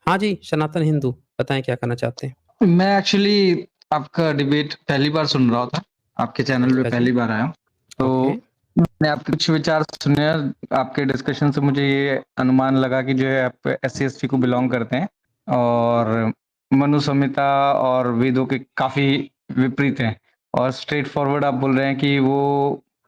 हाँ जी, सनातन हिंदू, बताएँ क्या कहना चाहते हैं? मैं एक्चुअली आपका डिबेट पहली बार सुन रहा था। आपके चैनल पे अच्छा जी, पहली बार आया हूँ। ओके। तो मैंने आपके कुछ विचार सुने। आपके डिस्कशन से मुझे ये अनुमान लगा कि जो है आप एससी-एसटी को बिलॉन्ग करते हैं और मनु संहिता और वेदों के काफ़ी विपरीत हैं और स्ट्रेट फॉरवर्ड आप बोल रहे हैं कि वो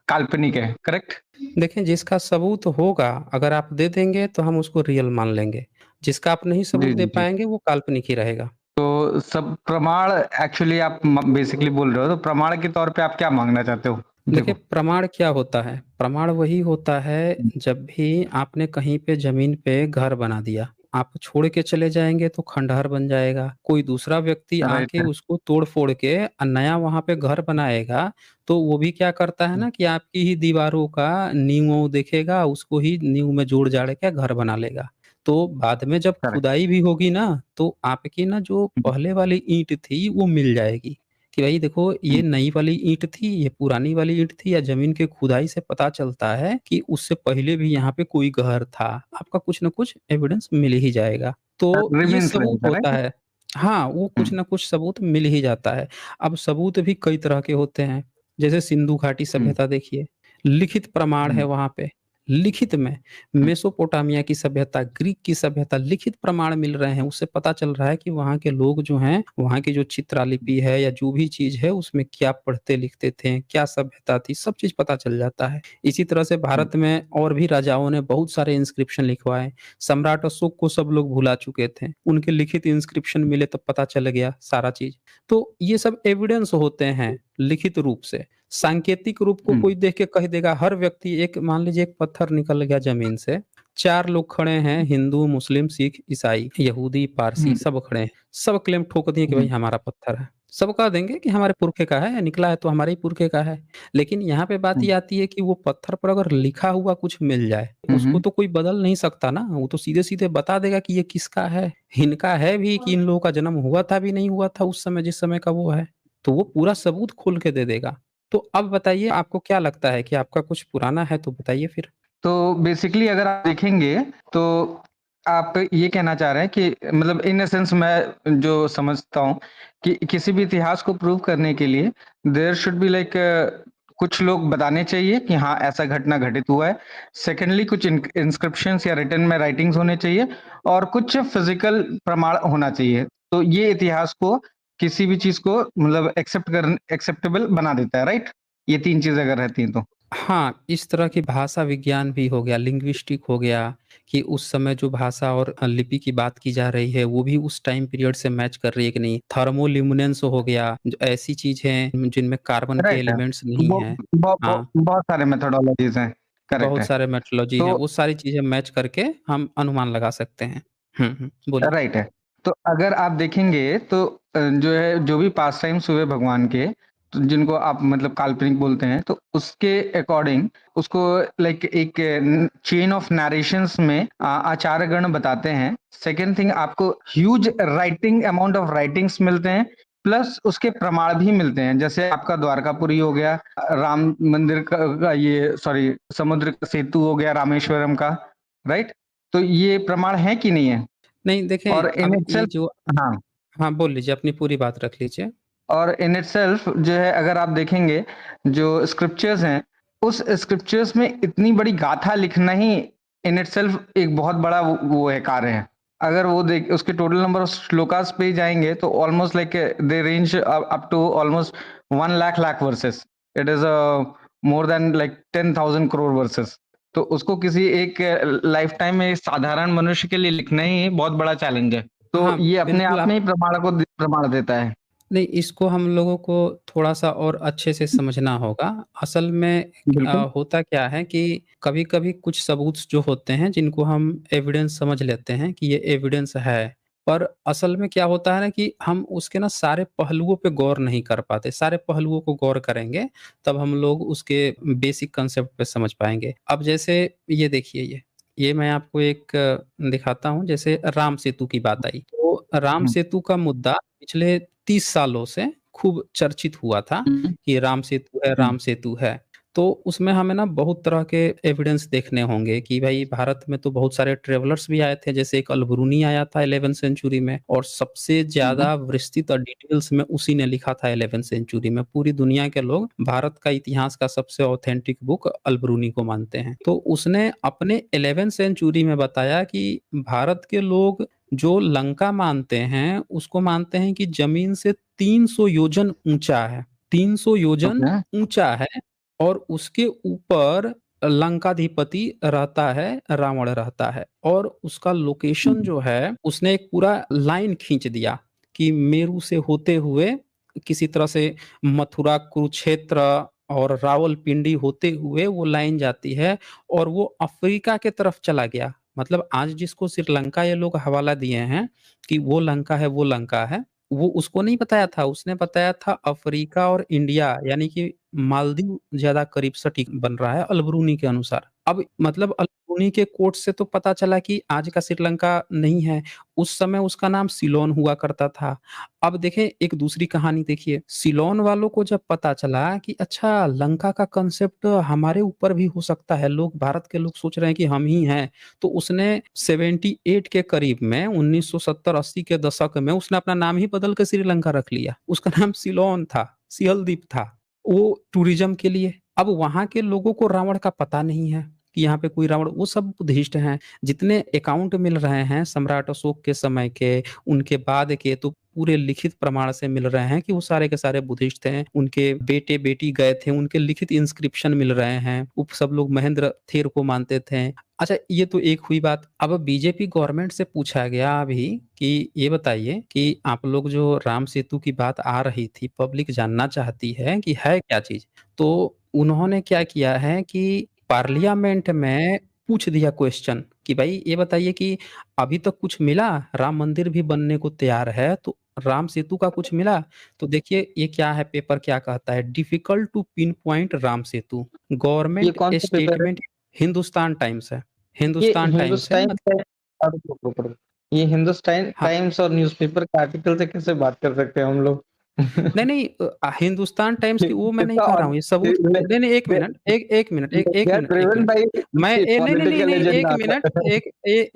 काल्पनिक है, करेक्ट? देखें जिसका सबूत होगा, अगर आप दे देंगे तो हम उसको रियल मान लेंगे। जिसका आप नहीं सबूत जी, दे जी, जी। पाएँगे वो काल्पनिक ही रहेगा। तो सब प्रमाण एक्चुअली आप बेसिकली बोल रहे हो, तो प्रमाण के तौर पे आप क्या माँगना चाहते हो? देखिए देखो। प्रमाण क्या होता है? प्रमाण वही होता है जब भी आपने कहीं पे ज़मीन पे घर बना दिया, आप छोड़ के चले जाएँगे तो खंडहर बन जाएगा। कोई दूसरा व्यक्ति राइट आके है। उसको तोड़-फोड़ के नया वहाँ पे घर बनाएगा, तो वो भी क्या करता है ना कि आपकी ही दीवारों का नींव-ओंव देखेगा, उसको ही नींव में जोड़-जाड़ के घर बना लेगा। तो बाद में जब करेक्ट। खुदाई भी होगी ना, तो आपकी ना जो पहले वाली ईंट थी, वो मिल जाएगी। कि भई देखो ये हुँ, नई वाली ईंट थी, ये पुरानी वाली ईंट थी या ज़मीन की खुदाई से पता चलता है कि उससे पहले भी यहाँ पे कोई घर था। आपका कुछ न कुछ एविडेंस मिल ही जाएगा। तो ये रिमेन्स सबूत रहेगा होता राइट? है। हाँ, वो हुँ, कुछ न कुछ सबूत मिल ही जाता है। अब सबूत भी कई तरह के होते हैं। जैसे सिंधु घाटी हुँ, सभ्यता देखिए, लिखित प्रमाण है हुँ, वहाँ पे। लिखित में हुँ, मेसोपोटामिया की सभ्यता, ग्रीक की सभ्यता, लिखित प्रमाण मिल रहे हैं। उससे पता चल रहा है कि वहाँ के लोग जो हैं, वहाँ की जो चित्रालिपि है या जो भी चीज़ है, उसमें क्या पढ़ते-लिखते थे, क्या सभ्यता थी, सब चीज़ पता चल जाता है। इसी तरह से हुँ, भारत में और भी राजाओं ने बहुत सारे इंस्क्रिप्शन लिखवाए। सम्राट अशोक को सब लोग भुला चुके थे। उनके लिखित इंस्क्रिप्शन मिले तब पता चल गया सारा चीज़। तो ये सब एविडेंस होते हैं लिखित रूप से। सांकेतिक रूप को हुँ, कोई देख के कह देगा, हर व्यक्ति एक मान लीजिए एक पत्थर निकल गया ज़मीन से, 4 लोग खड़े हैं हिंदू, मुस्लिम, सिख, ईसाई, यहूदी, पारसी हुँ, सब खड़े हैं। सब क्लेम ठोक दिए कि भाई हुँ, हमारा पत्थर है। सब कह देंगे कि हमारे पुरखे का है, निकला है तो हमारे ही पुरखे का है। लेकिन यहाँ पे बात हुँ, ये आती है कि वो पत्थर पर अगर लिखा हुआ कुछ मिल जाए, हुँ, उसको हुँ। तो कोई बदल नहीं सकता ना, वो तो सीधे-सीधे बता देगा कि ये किसका है। इनका है भी कि इन लोगों का जन्म हुआ था भी नहीं हुआ था उस समय जिस समय का वो है। तो वो पूरा सबूत खोल के दे देगा। तो अब बताइए आपको क्या लगता है कि आपका कुछ पुराना है तो बताइए फिर? तो बेसिकली अगर आप देखेंगे तो आप ये कहना चाह रहे हैं कि मतलब इन अ सेंस मैं जो समझता हूँ कि किसी भी इतिहास को प्रूव करने के लिए देयर शुड बी लाइक कुछ लोग बताने चाहिए कि हाँ ऐसा घटना घटित हुआ है। सेकेंडली कुछ इंस्क्रिप्शंस या रिटन में राइटिंग्स होने चाहिए और कुछ फिजिकल प्रमाण होना चाहिए। तो ये इतिहास को किसी भी चीज को मतलब एक्सेप्टेबल बना देता है, राइट? ये 3 चीज़ अगर रहती हैं तो। हाँ, इस तरह की भाषा विज्ञान भी हो गया, लिंग्विस्टिक हो गया कि उस समय जो भाषा और लिपि की बात की जा रही है, वो भी उस टाइम पीरियड से मैच कर रही है कि नहीं। थर्मोल्यूमिनेंस हो गया, जो ऐसी चीज़ हैं जिनमें कार्बन के राइट है। एलिमेंट्स नहीं वो हैं। ब ब हाँ, बहुत सारे मेथोडोलॉजीज़ हैं, करेक्ट बहुत है। सारे मेट्रोलॉजी हैं, तो वो सारी चीज़ें मैच करके हम अनुमान लगा सकते हैं। बोलिए। राइट है। तो अगर आप देखेंगे तो जो है जो भी पास टाइम्स हुए भगवान के, तो जिनको आप मतलब काल्पनिक बोलते हैं, तो उसके अकॉर्डिंग उसको लाइक एक चेन ऑफ नैरेशंस में आचार्यगण बताते हैं। सेकंड थिंग आपको huge writing amount of writings मिलते हैं, प्लस उसके प्रमाण भी मिलते हैं। जैसे आपका द्वारकापुरी हो गया, राम मंदिर का ये सॉरी समुद्र का सेतु हो गया रामेश्वरम का, राइट? तो ये प्रमाण है कि नहीं है? नहीं देखें, और इन अब ये इटसेल्फ जो हाँ, हाँ, बोल लीजिए, अपनी पूरी बात रख लीजिए। और इन इटसेल्फ जो है अगर आप देखेंगे, जो स्क्रिप्चर्स हैं, उस स्क्रिप्चर्स में इतनी बड़ी गाथा लिखना ही इन इटसेल्फ एक बहुत बड़ा वो है कार्य है। अगर वो देख उसके टोटल नंबर ऑफ श्लोकास पे जाएँगे तो almost like they range up to almost 1 lakh lakh verses. It is more than like 10,000 crore verses. तो उसको किसी एक लाइफ टाइम में साधारण मनुष्य के लिए लिखना ही बहुत बड़ा चैलेंज है। तो हाँ, ये अपने बिल्कुल आप में आप ही प्रमाण देता है। नहीं, इसको हम लोगों को थोड़ा-सा और अच्छे से समझना होगा। असल में बिल्कुल। होता क्या है कि कभी-कभी कुछ सबूत जो होते हैं, जिनको हम एविडेंस समझ लेते हैं कि ये एविडेंस है, पर असल में क्या होता है ना कि हम उसके ना सारे पहलुओं पे गौर नहीं कर पाते। सारे पहलुओं को गौर करेंगे, तब हम लोग उसके बेसिक कांसेप्ट पे समझ पाएँगे। अब जैसे ये देखिए ये मैं आपको एक दिखाता हूँ, जैसे राम सेतु की बात आई। तो राम हुँ, सेतु का मुद्दा पिछले 30 सालों से खूब चर्चित हुआ था हुँ, कि राम सेतु है, हुँ, राम सेतु है। तो उसमें हमें ना बहुत तरह के एविडेंस देखने होंगे कि भाई भारत में तो बहुत सारे ट्रैवलर्स भी आए थे, जैसे एक अल-ब्रूनी आया था 11th सेंचुरी में और सबसे हुँ, ज़्यादा विस्तृत और डिटेल्स में उसी ने लिखा था 11th सेंचुरी में। पूरी दुनिया के लोग भारत का इतिहास का सबसे ऑथेंटिक बुक अल-ब्रूनी को मानते हैं। तो उसने अपने 11th सेंचुरी में बताया कि भारत के लोग जो लंका मानते हैं, उसको मानते हैं कि ज़मीन से 300 योजन ऊँचा है। 300 योजन ओके। ऊँचा है और उसके ऊपर लंकाधिपति रहता है, रावण रहता है और उसका लोकेशन हुँ, जो है, उसने एक पूरा लाइन खींच दिया कि मेरू से होते हुए किसी तरह से मथुरा, कुरुक्षेत्र और रावलपिंडी होते हुए वो लाइन जाती है और वो अफ्रीका के तरफ चला गया। मतलब आज जिसको श्रीलंका ये लोग हवाला दिए हैं कि वो लंका है, वो लंका है, वो उसको नहीं बताया था, उसने बताया था अफ्रीका और इंडिया यानी कि मालदीव ज़्यादा करीब सटीक बन रहा है अल-ब्रूनी के अनुसार। अब मतलब अल-ब्रूनी के कोट से तो पता चला कि आज का श्रीलंका नहीं है, उस समय उसका नाम सिलोन हुआ करता था। अब देखें एक दूसरी कहानी देखिए, सिलोन वालों को जब पता चला कि अच्छा लंका का कांसेप्ट हमारे ऊपर भी हो सकता है, लोग भारत के लोग सोच रहे हैं कि हम ही हैं, तो उसने 78 के करीब में 1970-80 के दशक में उसने अपना नाम ही बदल के श्रीलंका रख लिया। उसका नाम सिलोन था, सियल द्वीप था। वो टूरिज़्म के लिए। अब वहाँ के लोगों को रावण का पता नहीं है कि यहाँ पे कोई रावण वो सब बुद्धिस्ट हैं। जितने अकाउंट मिल रहे हैं सम्राट अशोक के समय के, उनके बाद के तो पूरे लिखित प्रमाण से मिल रहे हैं कि वो सारे के सारे बुद्धिस्ट थे। उनके बेटे-बेटी गए थे, उनके लिखित इंस्क्रिप्शन मिल रहे हैं। वो सब लोग महेंद्र थेर को मानते थे। अच्छा ये तो एक हुई बात। अब बीजेपी गवर्नमेंट से पूछा गया अभी कि ये बताइए कि आप लोग जो राम सेतु की बात आ रही थी, पब्लिक जानना चाहती है कि है क्या चीज़? तो उन्होंने क्या किया है कि पार्लियामेंट में पूछ दिया क्वेश्चन कि भाई ये बताइए कि अभी तक कुछ मिला? राम मंदिर भी बनने को तैयार है, तो राम सेतु का कुछ मिला? तो देखिए ये क्या है पेपर क्या कहता है difficult to pinpoint Ram Setu. ये गवर्नमेंट कौन-सा पेपर है? स्टेटमेंट हिंदुस्तान टाइम्स है। ये हिंदुस्तान टाइम्स है हिंदुस्तान मत ये हिंदुस्तान हाँ। टाइम्स और न्यूज़पेपर के आर्टिकल से कैसे बात कर सकते हैं हम लोग? नहीं, नहीं हिंदुस्तान टाइम्स की वो मैं नहीं इसका कह रहा और हूँ, ये सबूत दे नहीं, नहीं 1 दे minute, 1 minute, they are 1 driven minute. बाय मैं ए नहीं, नहीं, नहीं, पॉलिटिकल नहीं 1 agenda. Minute,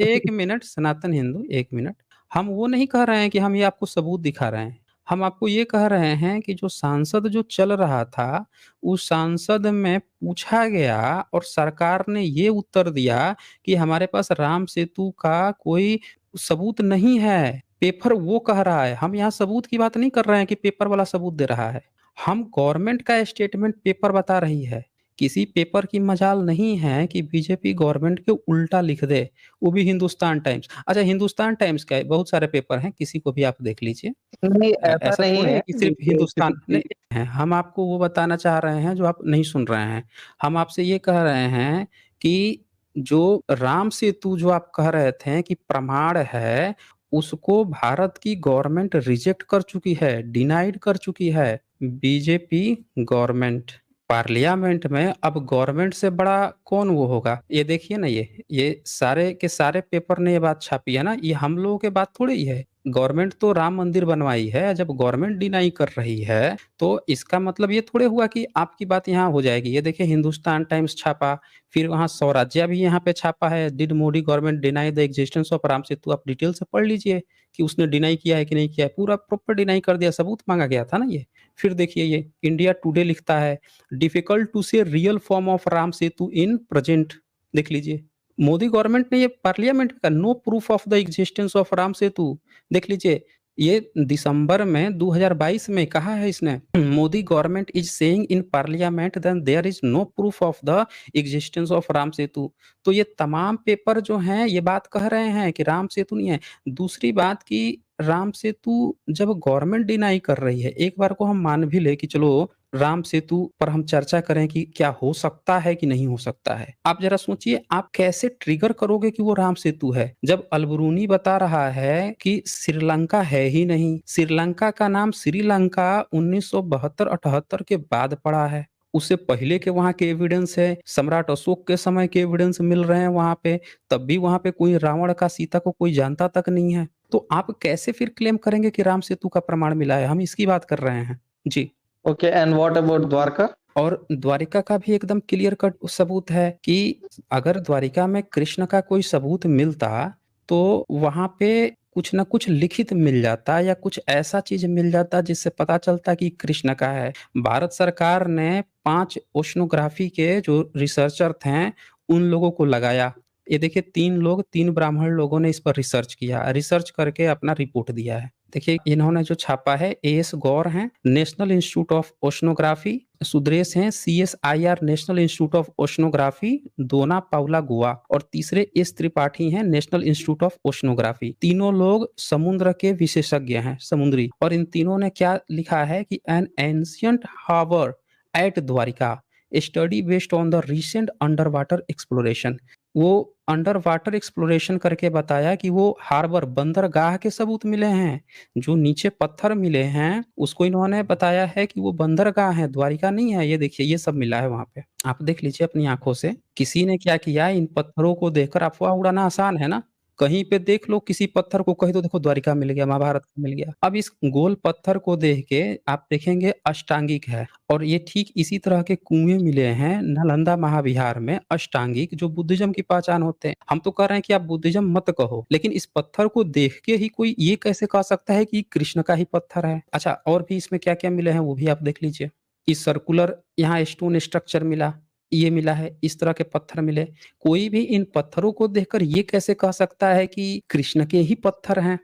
1 minute Sanatan Hindu 1 minute. हम वो नहीं कह रहे हैं कि हम ये आपको सबूत दिखा रहे हैं। हम आपको ये कह रहे हैं कि जो सांसद जो चल रहा था, उस सांसद में पूछा गया और सरकार ने ये उत्तर दिया कि हमारे पास राम सेतु का कोई सबूत नहीं है। पेपर वो कह रहा है, हम यहाँ सबूत की बात नहीं कर रहे हैं कि पेपर वाला सबूत दे रहा है। हम गवर्नमेंट का स्टेटमेंट पेपर बता रही है। किसी पेपर की मजाल नहीं है कि बीजेपी गवर्नमेंट के उल्टा लिख दे, वो भी हिंदुस्तान टाइम्स। अच्छा हिंदुस्तान टाइम्स क्या है, बहुत सारे पेपर हैं, किसी को भी आप देख लीजिए। नहीं, ऐसा ऐसा नहीं थोड़ी है। है कि सिर्फ किसी हिंदुस्तान भी नहीं है, हम आपको वो बताना चाह रहे हैं जो आप नहीं सुन रहे हैं। हम आपसे ये कह रहे हैं कि जो राम सेतु जो आप कह रहे थे कि प्रमाण है, उसको भारत की गवर्नमेंट रिजेक्ट कर चुकी है, डिनाइड कर चुकी है। बीजेपी गवर्नमेंट पार्लियामेंट में अब गवर्नमेंट से बड़ा कौन वो होगा? ये देखिए ना ये सारे के सारे पेपर ने ये बात छापी है ना, ये हम लोगों की बात थोड़ी है। गवर्नमेंट तो राम मंदिर बनवाई है, जब गवर्नमेंट डिनाई कर रही है, तो इसका मतलब ये थोड़े हुआ कि आपकी बात यहाँ हो जाएगी। ये देखिए हिंदुस्तान टाइम्स छापा, फिर वहाँ स्वराज्य भी यहाँ पे छापा है, did Modi government deny the existence of Ram Setu आप डिटेल से पढ़ लीजिए कि उसने डिनाई किया है कि नहीं किया है। पूरा प्रॉपर डिनाई कर दिया, सबूत माँगा गया था ना ये। फिर देखिए ये इंडिया टुडे लिखता है, difficult to say real form of Ram Setu in present देख लीजिए। मोदी गवर्नमेंट ने ये पार्लियामेंट का no proof of the existence of Ram Setu देख लीजिए। ये दिसंबर में 2022 में कहा है इसने Modi government is saying in parliament then there is no proof of the existence of Ram Setu. तो ये तमाम पेपर जो हैं ये बात कह रहे हैं कि राम सेतु नहीं है। दूसरी बात कि राम सेतु जब गवर्नमेंट डिनाई कर रही है, एक बार को हम मान भी ले कि चलो राम सेतु पर हम चर्चा करें कि क्या हो सकता है कि नहीं हो सकता है। आप ज़रा सोचिए आप कैसे ट्रिगर करोगे कि वो राम सेतु है? जब अल-ब्रूनी बता रहा है कि श्रीलंका है ही नहीं। श्रीलंका का नाम श्रीलंका 1972-78 के बाद पड़ा है। उससे पहले के वहाँ के एविडेंस है, सम्राट अशोक के समय के एविडेंस मिल रहे हैं वहाँ पे, तब भी वहाँ पे कोई रावण का सीता को कोई जानता तक नहीं है। तो आप कैसे फिर क्लेम करेंगे कि राम सेतु का प्रमाण मिला है? हम इसकी बात कर रहे हैं। जी। Okay and what about Dwarka? और द्वारिका का भी एकदम क्लियर कट सबूत है कि अगर द्वारिका में कृष्ण का कोई सबूत मिलता, तो वहाँ पे कुछ न कुछ लिखित मिल जाता या कुछ ऐसा चीज़ मिल जाता जिससे पता चलता कि कृष्ण का है। भारत सरकार ने 5 ओशनोग्राफ़ी के जो रिसर्चर थे, उन लोगों को लगाया। ये देखिए 3 लोग, 3 ब्राह्मण लोगों ने इस पर रिसर्च किया। रिसर्च करके अपना रिपोर्ट दिया है। देखिए इन्होंने जो छापा है, एएस गौर हैं, national institute of oceanography, Sudesh हैं, CSIR national institute of oceanography, Dona Paula Goa, और तीसरे एस त्रिपाठी हैं, नेशनल इंस्टीट्यूट ऑफ ओशनोग्राफी। तीनों लोग समुद्र के विशेषज्ञ हैं, समुद्री। और इन तीनों ने क्या लिखा है कि an ancient harbour at Dwarka, study based on the recent underwater exploration. वो अंडर वाटर एक्सप्लोरेशन करके बताया कि वो हार्बर, बंदरगाह के सबूत मिले हैं। जो नीचे पत्थर मिले हैं, उसको इन्होंने बताया है कि वो बंदरगाह है, द्वारिका नहीं है। ये देखिए, ये सब मिला है वहाँ पे। आप देख लीजिए अपनी आँखों से। किसी ने क्या किया, इन पत्थरों को देखकर अफ़वाह उड़ाना आसान है ना? कहीं पे देख लो किसी पत्थर को, कहीं तो देखो द्वारिका मिल गया, महाभारत का मिल गया। अब इस गोल पत्थर को देख के आप देखेंगे अष्टांगिक है, और ये ठीक इसी तरह के कुएँ मिले हैं नालंदा महाविहार में, अष्टांगिक, जो बुद्धिज़्म की पहचान होते हैं। हम तो कह रहे हैं कि आप बुद्धिज़्म मत कहो, लेकिन इस पत्थर को देख के ही कोई ये कैसे कह सकता है कि कृष्ण का ही पत्थर है? अच्छा, और भी इसमें क्या-क्या मिले हैं वो भी आप देख लीजिए। इस सर्कुलर यहाँ स्टोन स्ट्रक्चर मिला, ये मिला है, इस तरह के पत्थर मिले। कोई भी इन पत्थरों को देखकर ये कैसे कह सकता है कि कृष्ण के ही पत्थर हैं?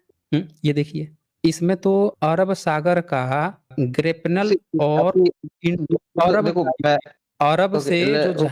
ये देखिए, इसमें तो अरब सागर का ग्रेपनल सी और अभी इंडो दे अरब देखो मैं अरब ओके से ले ओ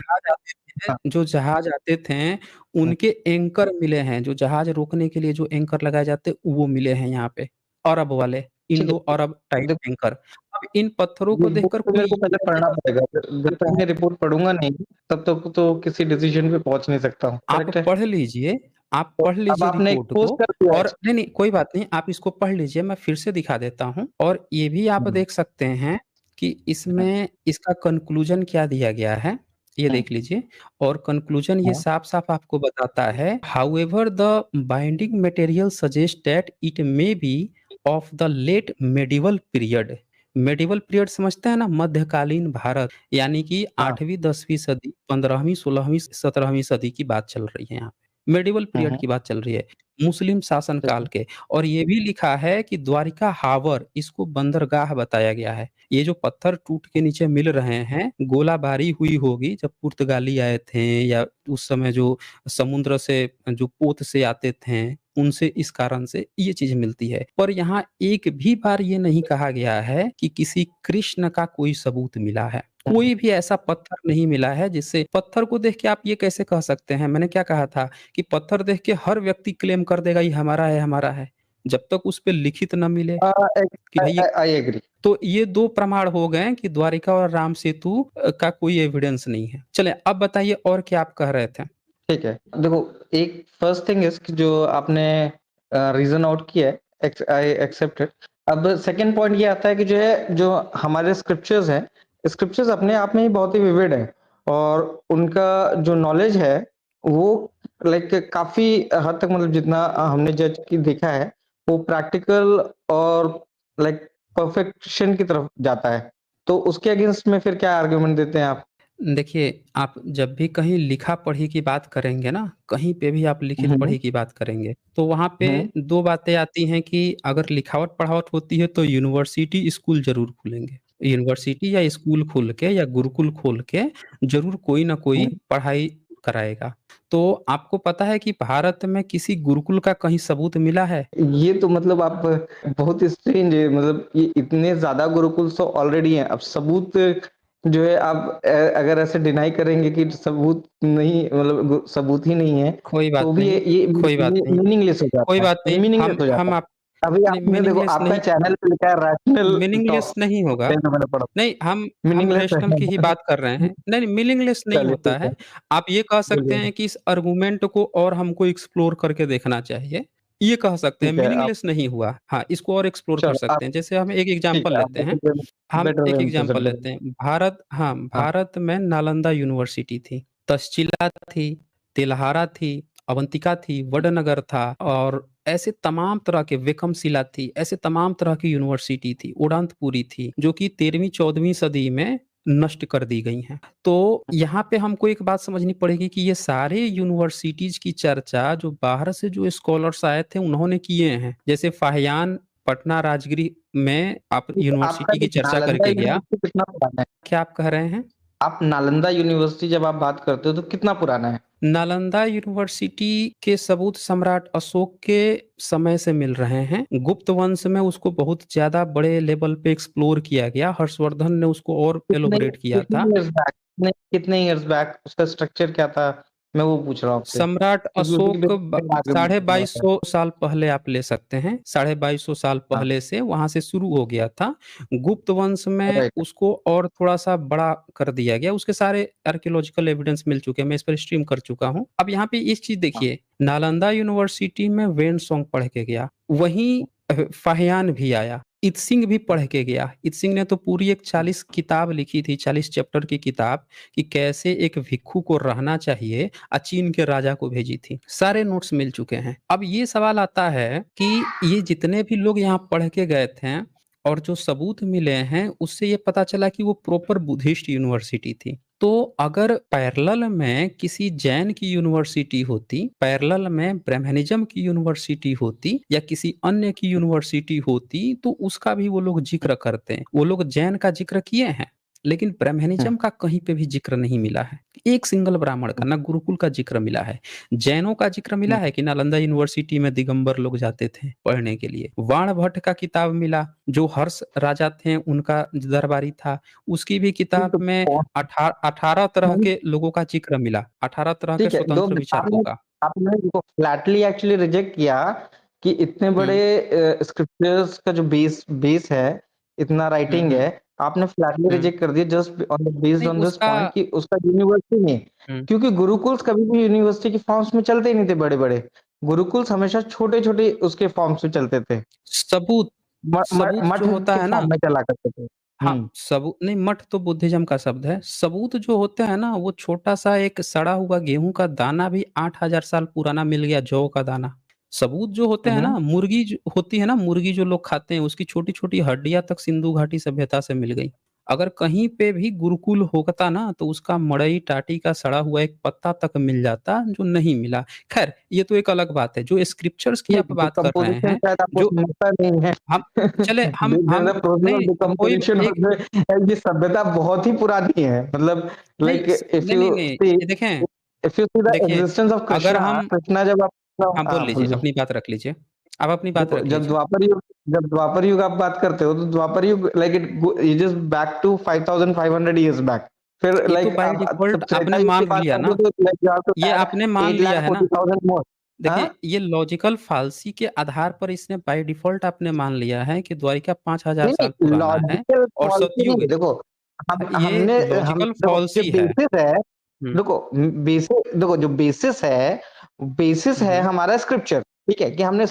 हाँ, जो जहाज आते थे, हुँ, उनके एंकर मिले हैं, जो जहाज रोकने के लिए जो एंकर लगाए जाते, वो मिले हैं यहाँ पे, अरब वाले, ठीक है। इंडो अरब टाइप देखो एंकर। अब इन पत्थरों को रिपोर्ट देखकर तो कोई मेरे ये को पहले कैसे पढ़ना कह पड़ेगा। सकता जब तक मैं रिपोर्ट पढ़ूँगा नहीं, तब तक तो किसी डिसीज़न पे पहुँच नहीं सकता हूँ, आप करेक्ट है? पढ़ लीजिए, आप तो पढ़ अब लीजिए आपने रिपोर्ट एक्सपोज़ को। कर दिया और इस नहीं, नहीं, कोई बात नहीं, आप इसको पढ़ लीजिए, मैं फिर से दिखा देता हूँ। और ये भी आप हुँ, देख सकते हैं कि हुँ, इसमें इसका कन्क्लूज़न क्या दिया गया है, ये हुँ, देख लीजिए। और कन्क्लूज़न ये हाँ, साफ-साफ आपको बताता है, however the binding material suggest that it may be of the late medieval period. Medieval period समझते हैं ना? मध्यकालीन भारत, यानी कि हाँ, 8वीं 10वीं सदी, 15वीं 16वीं 17वीं सदी की बात चल रही है यहाँ पे। मेडिवल हुँ, पीरियड हुँ, की बात चल रही है, मुस्लिम शासन ठीक काल है। के। और ये भी लिखा है कि द्वारिका हावर, इसको बंदरगाह बताया गया है। ये जो पत्थर टूट के नीचे मिल रहे हैं, गोलाबारी हुई होगी जब पुर्तगाली आए थे, या उस समय जो समुद्र से, जो पोत से आते थे, उनसे इस कारण से ये चीज़ मिलती है। पर यहाँ एक भी बार ये नहीं कहा गया है कि किसी कृष्ण का कोई सबूत मिला है। हुँ, कोई भी ऐसा पत्थर नहीं मिला है जिससे, पत्थर को देख के आप ये कैसे कह सकते हैं? मैंने क्या कहा था कि पत्थर देख के हर व्यक्ति क्लेम कर देगा ये हमारा है, हमारा है। जब तक उस पे लिखित न मिले एक कि भाई ये, आई एग्री। तो ये 2 प्रमाण हो गए कि द्वारिका और राम सेतु का कोई एविडेंस नहीं है। चलिए अब बताइए और क्या आप कह रहे थे? ठीक है। देखो, एक फर्स्ट थिंग इज़ कि जो आपने रीज़न आउट किया है, आई एक्सेप्ट इट। अब सेकंड पॉइंट ये आता है कि जो है, जो हमारे स्क्रिप्चर्स हैं, स्क्रिप्चर्स अपने आप में ही बहुत ही विविड हैं और उनका जो नॉलेज है, वो लाइक काफ़ी हद तक, मतलब जितना हमने जज की देखा है, वो प्रैक्टिकल और लाइक परफेक्शन की तरफ जाता है। तो उसके अगेंस्ट में फिर क्या आर्गुमेंट देते हैं आप? देखिए, आप जब भी कहीं लिखा-पढ़ी की बात करेंगे ना, कहीं पे भी आप हुँ, लिखित-पढ़ी की बात करेंगे, तो वहाँ पे हुँ, 2 बातें आती हैं कि अगर लिखावट-पढ़ावट होती है तो यूनिवर्सिटी, स्कूल ज़रूर खुलेंगे। यूनिवर्सिटी या स्कूल खुल के या गुरुकुल खोल के ज़रूर कोई न कोई हुँ। पढ़ाई कराएगा। तो आपको पता है कि भारत में किसी गुरुकुल का कहीं सबूत मिला है? ये तो मतलब आप बहुत स्ट्रेंज है, मतलब ये इतने ज़्यादा गुरुकुल्स तो ऑलरेडी हैं। अब सबूत जो है, आप अगर ऐसे डिनाई करेंगे कि सबूत नहीं, मतलब सबूत ही नहीं है, कोई बात तो भी नहीं, ये कोई बात नहीं, मीनिंगलेस हो कोई जाता बात है, नहीं। मीनिंगलेस हम हो जाता हम है। आप अभी नहीं, आपने देखो, मीनिंगलेस आपका नहीं, चैनल पे लिखा है रैशनल मीनिंगलेस टॉक, नहीं होगा। पहले तो मैंने पढ़ा, नहीं, हम मीनिंगलेस है। रेशनल की ही बात कर रहे हैं। नहीं, नहीं, मीनिंगलेस नहीं चलिए होता ठीक है, है। आप ये कह सकते बोलिए। हैं कि इस आर्गुमेंट को और हमको एक्सप्लोर करके देखना चाहिए। ये कह सकते हैं, ठीक है, आप मीनिंगलेस नहीं हुआ। हाँ, इसको और एक्सप्लोर कर चलो आप सकते हैं। जैसे हम एक ठीक एग्ज़ाम्पल है, आप लेते हैं। हम बेटर वे एक में प्रेज़ेंट एग्ज़ाम्पल करें। लेते हैं। भारत, हाँ, हाँ, भारत में नालंदा यूनिवर्सिटी थी, तक्षशिला थी, तेल्हारा थी, अवंतिका थी, वडनगर था, और ऐसे तमाम तरह के, विक्रमशिला थी, ऐसे तमाम तरह की यूनिवर्सिटी थी, उड़ानपुरी थी, जो कि 13वीं 14वीं सदी में नष्ट कर दी गई हैं। तो यहाँ पे हमको एक बात समझनी पड़ेगी कि ये सारे यूनिवर्सिटीज की चर्चा जो बाहर से जो स्कॉलर्स आए थे उन्होंने किए हैं। जैसे फाहियान पटना राजगिरी में आप तो आपका यूनिवर्सिटी की जो चर्चा नालंदा करके गया। यूनिवर्सिटी कितना पुराना है? क्या आप कह रहे हैं? आप नालंदा यूनिवर्सिटी जब आप बात करते हो तो कितना पुराना है? नालंदा यूनिवर्सिटी के सबूत सम्राट अशोक के समय से मिल रहे हैं। गुप्त वंश में उसको बहुत ज्यादा बड़े लेवल पे एक्सप्लोर किया गया, हर्षवर्धन ने उसको और कितने एलोबरेट किया कितने था। इयर्स बैक, कितने इयर्स बैक उसका स्ट्रक्चर क्या था? मैं वो पूछ रहा हूँ आपसे, सम्राट क्योंकि उसी के अशोक बेसिस पे आगे साढ़े बढ़ना बाईस होता है। सौ साल पहले आप ले सकते हैं। 2250 साल हाँ, पहले से वहां से शुरू हो गया था। गुप्त वंश में राइट। उसको और थोड़ा सा बड़ा कर दिया गया। उसके सारे आर्कियोलॉजिकल एविडेंस मिल चुके हैं, मैं इस पर स्ट्रीम कर चुका हूँ। अब यहाँ पे एक चीज हाँ, देखिए, नालंदा यूनिवर्सिटी में वेन सॉन्ग पढ़ के गया, वहीं फाहियान भी आया, इत्सिंग भी पढ़ के गया। इत्सिंग ने तो पूरी एक 40 किताब लिखी थी, 40 चैप्टर की किताब, कि कैसे एक भिक्षु को रहना चाहिए, चीन के राजा को भेजी थी। सारे नोट्स मिल चुके हैं। अब ये सवाल आता है कि ये जितने भी लोग यहाँ पढ़ के गए थे और जो सबूत मिले हैं उससे ये पता चला कि वो प्रॉपर बुद्धिस्ट यूनिवर्सिटी थी। तो अगर पैरेलल में किसी जैन की यूनिवर्सिटी होती, पैरेलल में ब्रह्मनिज्म की यूनिवर्सिटी होती या किसी अन्य की यूनिवर्सिटी होती तो उसका भी वो लोग जिक्र करते हैं। वो लोग जैन का जिक्र किए हैं लेकिन ब्रह्मनिज्म का कहीं पे भी जिक्र नहीं मिला है। एक सिंगल ब्राह्मण का, ना गुरुकुल का जिक्र मिला है। जैनों का जिक्र मिला है कि नालंदा यूनिवर्सिटी में दिगंबर लोग जाते थे पढ़ने के लिए। वाण भट्ट का किताब मिला, जो हर्ष राजा थे उनका दरबारी था, उसकी भी किताब में 18 तरह के लोगों का जिक्र मिला, 18 तरह के ठीक है, तो स्वतंत्र विचारकों आपने का। आपने इसको फ्लैटली एक्चुअली रिजेक्ट किया कि इतने बड़े हम्म। स्क्रिप्चर्स का जो बेस है, इतना राइटिंग हम्म। है, आपने फ्लैटली हम्म। रिजेक्ट कर दिया जस्ट ऑन द बेस्ड नहीं ऑन दिस उसका। पॉइंट कि उसका यूनिवर्सिटी नहीं है। हम्म। क्योंकि गुरुकुल्स कभी भी यूनिवर्सिटी के फॉर्म्स में चलते ही नहीं थे बड़े-बड़े। गुरुकुल्स हमेशा छोटे-छोटे उसके फॉर्म्स में चलते थे। सबूत म म सबूत जो मठ होता के है ना। फॉर्म में चला करते थे। हाँ, हुँ, सबूत नहीं, मठ तो बुद्धिज्म का शब्द है। सबूत जो होता है ना, वो छोटा सा एक सड़ा हुआ गेहूं का दाना भी 8,000 साल पुराना मिल गया, जौ का दाना। सबूत जो होते हुँ, हैं हुँ। ना, मुर्गी जो होती है ना, मुर्गी जो लोग खाते हैं उसकी छोटी छोटी हड्डियां तक सिंधु घाटी सभ्यता से मिल गई। अगर कहीं पे भी गुरुकुल होता ना तो उसका मड़ई टाटी का सड़ा हुआ एक पत्ता तक मिल जाता, जो नहीं मिला। खैर ये तो एक अलग बात है। जो स्क्रिप्चर्स की आप नहीं, बात कर रहे डिकम्पोज़िशन हैं, शायद आपको जो समझता नहीं है। हम चले देयर इज़ हम अ प्रोसेस ऑफ नहीं, कोई डिकम्पोज़िशन एक ये सभ्यता बहुत ही पुरानी है। मतलब नहीं लाइक नहीं नहीं नहीं, ये देखें, इफ यू सी द देखिए, एक्जिस्टेंस ऑफ अगर कृष्णा, हम कृष्णा जब आप हाँ, बोल हाँ, लीजिए, बोलिए। अपनी बात रख लीजिए। आप अपनी बात देखो, रख लीजिए। जब द्वापर युग आप बात करते हो तो Dwapara Yuga like it is back to 5500 years back. फिर ये तो लाइक बाय आप डिफ़ॉल्ट जब त्रेता आपने युग की मान बात लिया करते ना, हो तो लाइक यू हैव टू ये ऐड आपने मान 8 लिया लाख है ना। 40,000 मोर। हाँ? देखिए, ये लॉजिकल फ़ाल्सी के आधार पर इसने बाय डिफ़ॉल्ट आपने मान लिया है कि द्वारिका 5,000 नहीं, साल नहीं, पुराना है लॉजिकल और फॉल्टी नहीं सतयुग। है। देखो, ये हम लॉजिकल देखो जो फ़ॉल्सी है। बेसिस है, हुँ। देखो देखो जो बेसिस हुँ, है हुँ। हमारा स्क्रिप्चर, ठीक है? कि हमने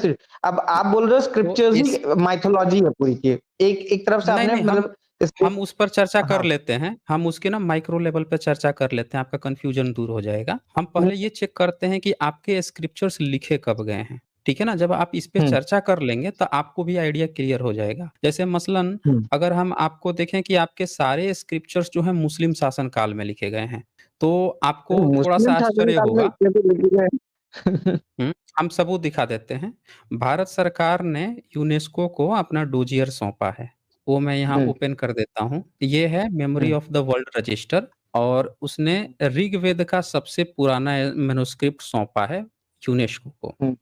अब आप बोल रहे हो तो स्क्रिप्चर्स इस ही माइथोलॉजी है पूरी की। एक एक तरफ से नहीं, आपने नहीं, मतलब इसको हम उस पर चर्चा कर हाँ। लेते हैं। हम उसके ना माइक्रो लेवल पे चर्चा कर लेते हैं, आपका कन्फ्यूज़न दूर हो जाएगा। हम हुँ, पहले ये चेक करते हैं कि आपके स्क्रिप्चर्स लिखे कब गए हैं, ठीक है ना? जब आप इस पे हुँ, चर्चा कर लेंगे तो आपको भी आइडिया क्लियर हो जाएगा। जैसे मसलन हुँ। अगर हम आपको देखें कि आपके सारे स्क्रिप्चर्स जो हैं मुस्लिम शासन काल में लिखे गए हैं, तो आपको मुस्लिम थोड़ा-सा आश्चर्य शासनकाल में होगा। इतने तो लिखे गए। हुँ, हम सबूत दिखा देते हैं। भारत सरकार ने यूनेस्को को अपना डोजियर सौंपा है। वो मैं यहाँ हुँ, ओपन कर देता हूँ। ये है memory hmm, of the world register और उसने ऋग्वेद का सबसे पुराना मैन्युस्क्रिप्ट सौंपा है यूनेस्को को, हुँ,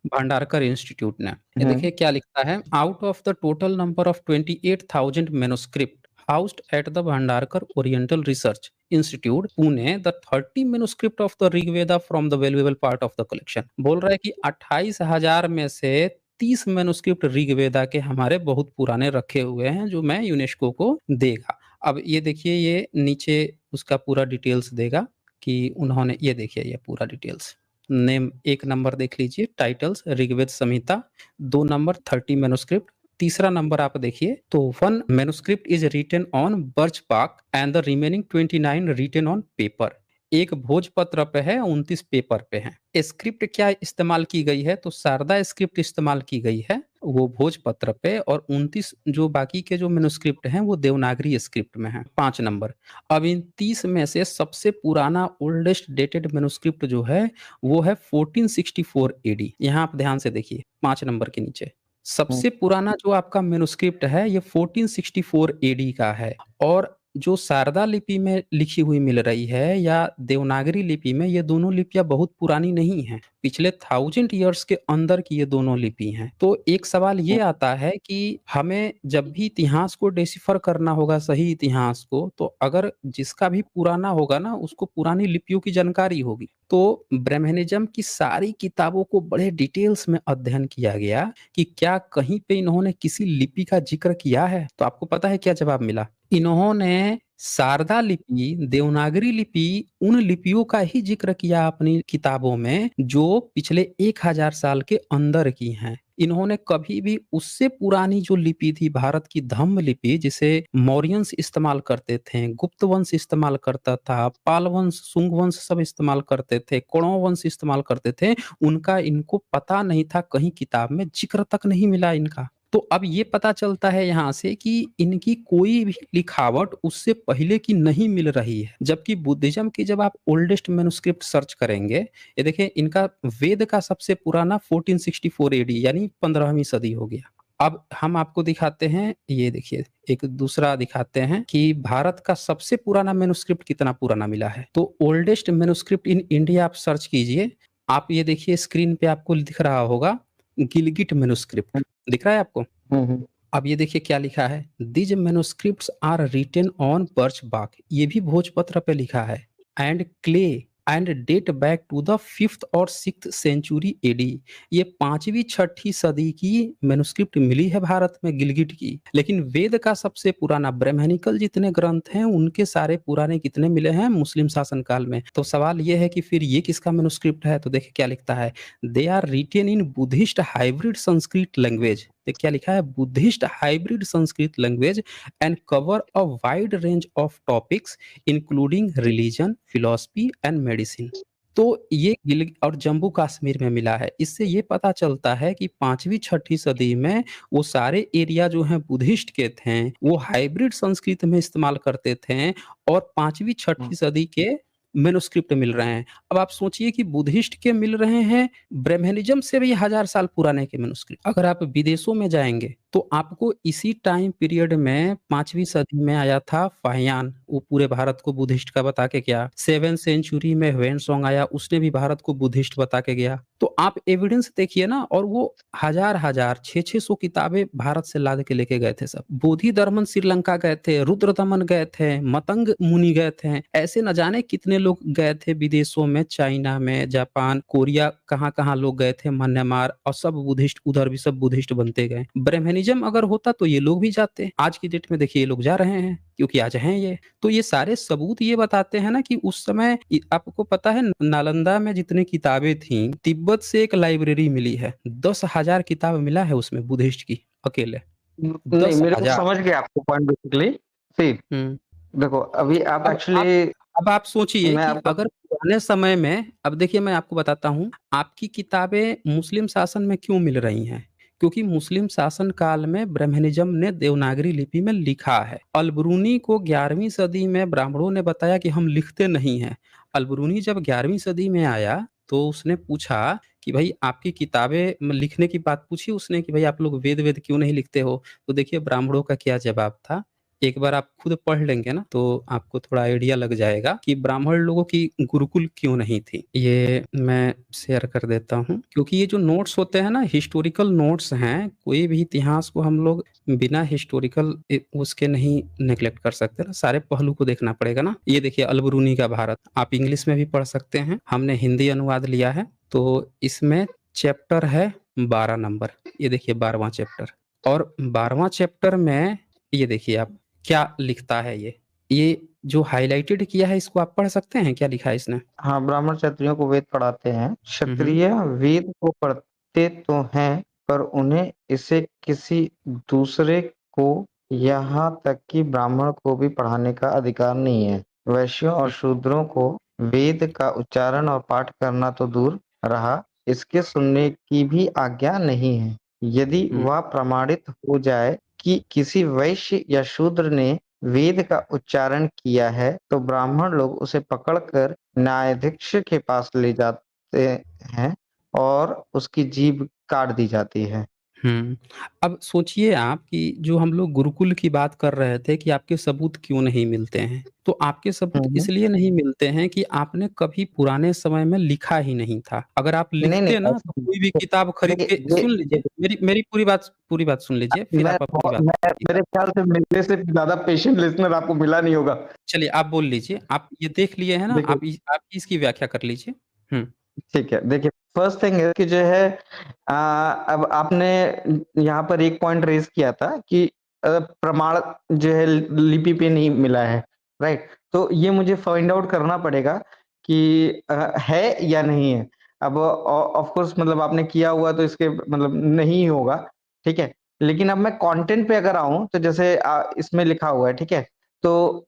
भंडारकर इंस्टीट्यूट ने। ये हुँ, देखिए क्या लिखता है, out of the total number of 28,000 manuscript housed at the Bhandarkar oriental research institute Pune, the 30 manuscript of the Rigveda from the valuable part of the collection. बोल रहा है कि 28,000 में से 30 मैन्युस्क्रिप्ट ऋग्वेदा के हमारे बहुत पुराने रखे हुए हैं, जो मैं यूनेस्को को देगा। अब ये देखिए, ये नीचे उसका पूरा डिटेल्स देगा कि उन्होंने, ये देखिए ये पूरा डिटेल्स। नेम 1 नंबर देख लीजिए, titles Rigveda Samhita, 2 number 30 manuscript, तीसरा नंबर आप देखिए तो 1 manuscript is written on birch bark and the remaining 29 written on paper. एक भोजपत्र पे है, 29 पेपर पे है। स्क्रिप्ट क्या इस्तेमाल की गई है तो शारदा स्क्रिप्ट इस्तेमाल की गई है। वो भोजपत्र पे और 29 जो बाकी के जो मैन्युस्क्रिप्ट हैं वो देवनागरी स्क्रिप्ट में हैं, 5 नंबर। अब इन 30 में से सबसे पुराना ओल्डेस्ट डेटेड मैन्युस्क्रिप्ट जो है वो है 1464 एडी। यहाँ आप ध्यान से देखिए 5 नंबर के नीचे। हुँ। सबसे पुराना जो आपका मैन्युस्क्रिप्ट है ये 1464 एडी का है और जो शारदा लिपि में लिखी हुई मिल रही है या देवनागरी लिपि में, ये दोनों लिपियाँ बहुत पुरानी नहीं हैं। पिछले 1000 ईयर्स के अंदर की ये दोनों लिपि हैं। तो एक सवाल ये आता है कि हमें जब भी इतिहास को डिसिफर करना होगा, सही इतिहास को, तो अगर जिसका भी पुराना होगा ना, उसको पुरानी लिपियों की जानकारी होगी। तो ब्रह्मनिज़्म की सारी किताबों को बड़े डिटेल्स में अध्ययन किया गया कि क्या कहीं पे इन्होंने किसी लिपि का ज़िक्र किया है? तो आपको पता है क्या जवाब मिला? इन्होंने शारदा लिपि, देवनागरी लिपि, उन लिपियों का ही ज़िक्र किया अपनी किताबों में जो पिछले 1000 साल के अंदर की हैं। इन्होंने कभी भी उससे पुरानी जो लिपि थी भारत की धम्म लिपि, जिसे मौर्यंस इस्तेमाल करते थे, गुप्त वंश इस्तेमाल करता था, पाल वंश, शुंग वंश सब इस्तेमाल करते थे, कौरव वंश इस्तेमाल करते थे, उनका इनको पता नहीं था, कहीं किताब में ज़िक्र तक नहीं मिला इनका। तो अब ये पता चलता है यहाँ से कि इनकी कोई भी लिखावट उससे पहले की नहीं मिल रही है। जबकि बुद्धिज़्म की जब आप ओल्डेस्ट मैन्युस्क्रिप्ट सर्च करेंगे, ये देखिए इनका वेद का सबसे पुराना 1464 एडी यानी 15वीं सदी हो गया। अब हम आपको दिखाते हैं, ये देखिए एक दूसरा दिखाते हैं कि भारत का सबसे पुराना मैन्युस्क्रिप्ट कितना पुराना मिला है। तो ओल्डेस्ट मैन्युस्क्रिप्ट इन इंडिया आप सर्च कीजिए। आप ये देखिए स्क्रीन पे आपको दिख रहा होगा गिलगिट मैन्युस्क्रिप्ट, दिख रहा है आपको? हुँ, हुँ। अब ये देखिए क्या लिखा है, these manuscripts are written on birch bark, ये भी भोजपत्र पे लिखा है, and clay and date back to the 5th और 6th सेंचुरी एडी। ये 5वीं 6ठी सदी की मैन्युस्क्रिप्ट मिली है भारत में गिलगिट की। लेकिन वेद का सबसे पुराना ब्रह्मनिकल जितने ग्रंथ हैं उनके सारे पुराने कितने मिले हैं मुस्लिम शासन काल में। तो सवाल ये है कि फिर ये किसका मैन्युस्क्रिप्ट है? तो देखिए क्या लिखता है, they are written in Buddhist hybrid Sanskrit language. क्या लिखा है, Buddhist hybrid Sanskrit language and cover a wide range of topics including religion, philosophy and medicine. तो ये गिल और जम्मू कश्मीर में मिला है। इससे ये पता चलता है कि 5वीं 6ठी सदी में वो सारे एरिया जो हैं बुद्धिस्ट के थे, वो हाइब्रिड संस्कृत में इस्तेमाल करते थे और 5वीं हुँ। 6ठी सदी के मैन्युस्क्रिप्ट मिल रहे हैं। अब आप सोचिए कि बुद्धिस्ट के मिल रहे हैं, ब्रह्मनिज़्म से भी 1000 साल पुराने के मैन्युस्क्रिप्ट। अगर आप विदेशों में जाएँगे, तो आपको इसी टाइम पीरियड में 5वीं सदी में आया था फाहियान, वो पूरे भारत को बुद्धिस्ट का बता के गया। 7th सेंचुरी में ह्वेनसांग आया, उसने भी भारत को बुद्धिस्ट बता के गया। तो आप एविडेंस देखिए ना, और वो हज़ार-हज़ार, 600-600 किताबें भारत से लाद के लेके गए थे सब। बोधिधर्मन श्रीलंका गए थे, रुद्रदमन गए थे, मतंग मुनि गए थे। ऐसे न जाने कितने लोग गए थे विदेशों में, चाइना में, जापान, कोरिया, कहाँ-कहाँ लोग गए थे, म्यांमार, और सब बुद्धिस्ट, उधर भी सब बुद्धिस्ट बनते गए। ब्रह्मनिज़्म अगर होता तो ये लोग भी जाते। आज की डेट में देखिए ये लोग जा रहे हैं, क्योंकि आज हैं ये। तो ये सारे सबूत ये बताते हैं ना कि उस समय आपको पता है नालंदा में जितनी किताबें थीं, तिब्बत से एक लाइब्रेरी मिली है। 10,000 किताब मिला है उसमें बुद्धिस्ट की, अकेले। नहीं, मेरे को 10,000। समझ गया आपको पॉइंट बेसिकली। सी हुँ। देखो अभी आप अब आप एक्चुअली अब आप सोचिए मैं कि आपका अगर पुराने समय में, अब देखिए मैं आपको बताता हूँ, आपकी किताबें मुस्लिम शासन में क्यों मिल रही हैं? क्योंकि मुस्लिम शासन काल में ब्रह्मनिज़्म ने देवनागरी लिपि में लिखा है। अल-बिरूनी को 11वीं सदी में ब्राह्मणों ने बताया कि हम लिखते नहीं हैं। अल-बिरूनी जब 11वीं सदी में आया, तो उसने पूछा कि भई आपकी किताबें लिखने की बात पूछी उसने कि भई आप लोग वेद-वेद क्यों नहीं लिखते हो? तो देखिए ब्राह्मणों का क्या जवाब था। एक बार आप खुद पढ़ लेंगे ना, तो आपको थोड़ा आइडिया लग जाएगा कि ब्राह्मण लोगों की गुरुकुल क्यों नहीं थी। ये मैं शेयर कर देता हूँ, क्योंकि ये जो नोट्स होते हैं ना, हिस्टोरिकल नोट्स हैं, कोई भी इतिहास को हम लोग बिना हिस्टोरिकल उसके नहीं नेग्लेक्ट कर सकते ना, सारे पहलू को देखना पड़ेगा ना। ये देखिए अल-बिरूनी का भारत, आप इंग्लिश में भी पढ़ सकते हैं, हमने हिंदी अनुवाद लिया है। तो इसमें चैप्टर है 12 नंबर, ये देखिए 12वां चैप्टर, और 12वां चैप्टर में ये देखिए आप क्या लिखता है ये। ये जो हाइलाइटेड किया है इसको आप पढ़ सकते हैं, क्या लिखा है इसने? हाँ, ब्राह्मण क्षत्रियों को वेद पढ़ाते हैं। हुँ, हुँ। क्षत्रिय वेद को पढ़ते तो हैं, पर उन्हें इसे किसी दूसरे को, यहाँ तक कि ब्राह्मण को भी पढ़ाने का अधिकार नहीं है। वैश्यों और हुँ, शूद्रों को वेद का उच्चारण और पाठ करना तो दूर रहा, इसके सुनने की भी आज्ञा नहीं है। यदि हुँ, वह प्रमाणित हो जाए कि किसी वैश्य या शूद्र ने वेद का उच्चारण किया है, तो ब्राह्मण लोग उसे पकड़कर न्यायाधीश के पास ले जाते हैं और उसकी जीभ काट दी जाती है। हुँ। अब सोचिए आप कि जो हम लोग गुरुकुल की बात कर रहे थे कि आपके सबूत क्यों नहीं मिलते हैं? तो आपके सबूत हुँ, हुँ। इसलिए नहीं मिलते हैं कि आपने कभी पुराने समय में लिखा ही नहीं था। अगर आप नहीं, नहीं लिखते ना ऐसा तो नहीं कोई भी है। किताब खरीद देखिए के ये सुन लीजिए, देखिए मेरी मेरी पूरी बात सुन लीजिए, फिर आप अपनी बात मैं कीजिए। मेरे ख्याल से मेरे से ज़्यादा पेशेंट लिसनर आपको मिला नहीं होगा। चलिए आप बोल लीजिए, आप ये देख लिए हैं ना, देखिए आप इसकी व्याख्या कर लीजिए। हुँ, ठीक है, देखिए फर्स्ट थिंग है कि जो है अब आपने यहाँ पर एक पॉइंट रेज़ किया था कि प्रमाण जो है लिपि पे नहीं मिला है, राइट? तो ये मुझे फाइंड आउट करना पड़ेगा कि है या नहीं है। अब ऑफ कोर्स मतलब आपने किया हुआ तो इसके मतलब नहीं होगा, ठीक है? लेकिन अब मैं कंटेंट पे अगर आऊँ तो जैसे इसमें लिखा हुआ है, ठीक है? तो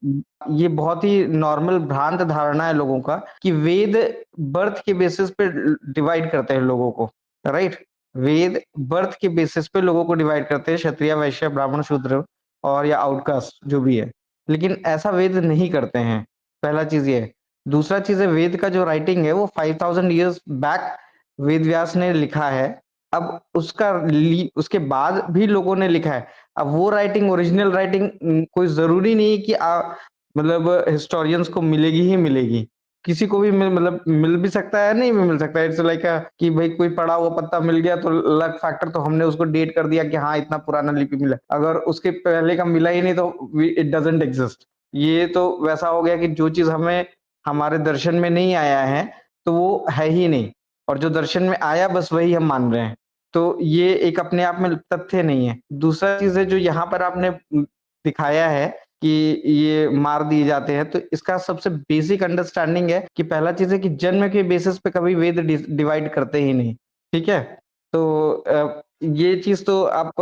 ये बहुत ही नॉर्मल भ्रांत धारणा है लोगों का कि वेद बर्थ के बेसिस पे डिवाइड करते हैं लोगों को, राइट? वेद बर्थ के बेसिस पे लोगों को डिवाइड करते हैं क्षत्रिय, वैश्य, ब्राह्मण, शूद्र और या आउटकास्ट जो भी है। लेकिन ऐसा वेद नहीं करते हैं, पहला चीज़ ये है। दूसरा चीज़ है वेद का जो राइटिंग है वो 5000 ईयर्स बैक वेद व्यास ने लिखा है। अब उसके बाद भी लोगों ने लिखा है। अब वो राइटिंग ओरिजिनल राइटिंग कोई ज़रूरी नहीं है कि मतलब हिस्टोरियंस को मिलेगी ही मिलेगी। किसी को भी मतलब मिल भी सकता है, नहीं भी मिल सकता है। इट्स लाइक कि भई कोई पड़ा हुआ पत्ता मिल गया तो लक फैक्टर तो हमने उसको डेट कर दिया कि हाँ, इतना पुराना लिपि मिला। अगर उसके पहले का मिला ही नहीं तो इट डज़न्ट एक्जिस्ट। ये तो वैसा हो गया कि जो चीज़ हमें हमारे दर्शन में नहीं आया है, तो वो है ही नहीं और जो दर्शन में आया बस वही हम मान रहे हैं। तो ये एक अपने आप में तथ्य नहीं है। दूसरा चीज़ है जो यहाँ पर आपने दिखाया है कि ये मार दिए जाते हैं, तो इसका सबसे बेसिक अंडरस्टैंडिंग है कि पहला चीज़ है कि जन्म के बेसिस पे कभी वेद डिवाइड करते ही नहीं, ठीक है? तो ये चीज़ तो आप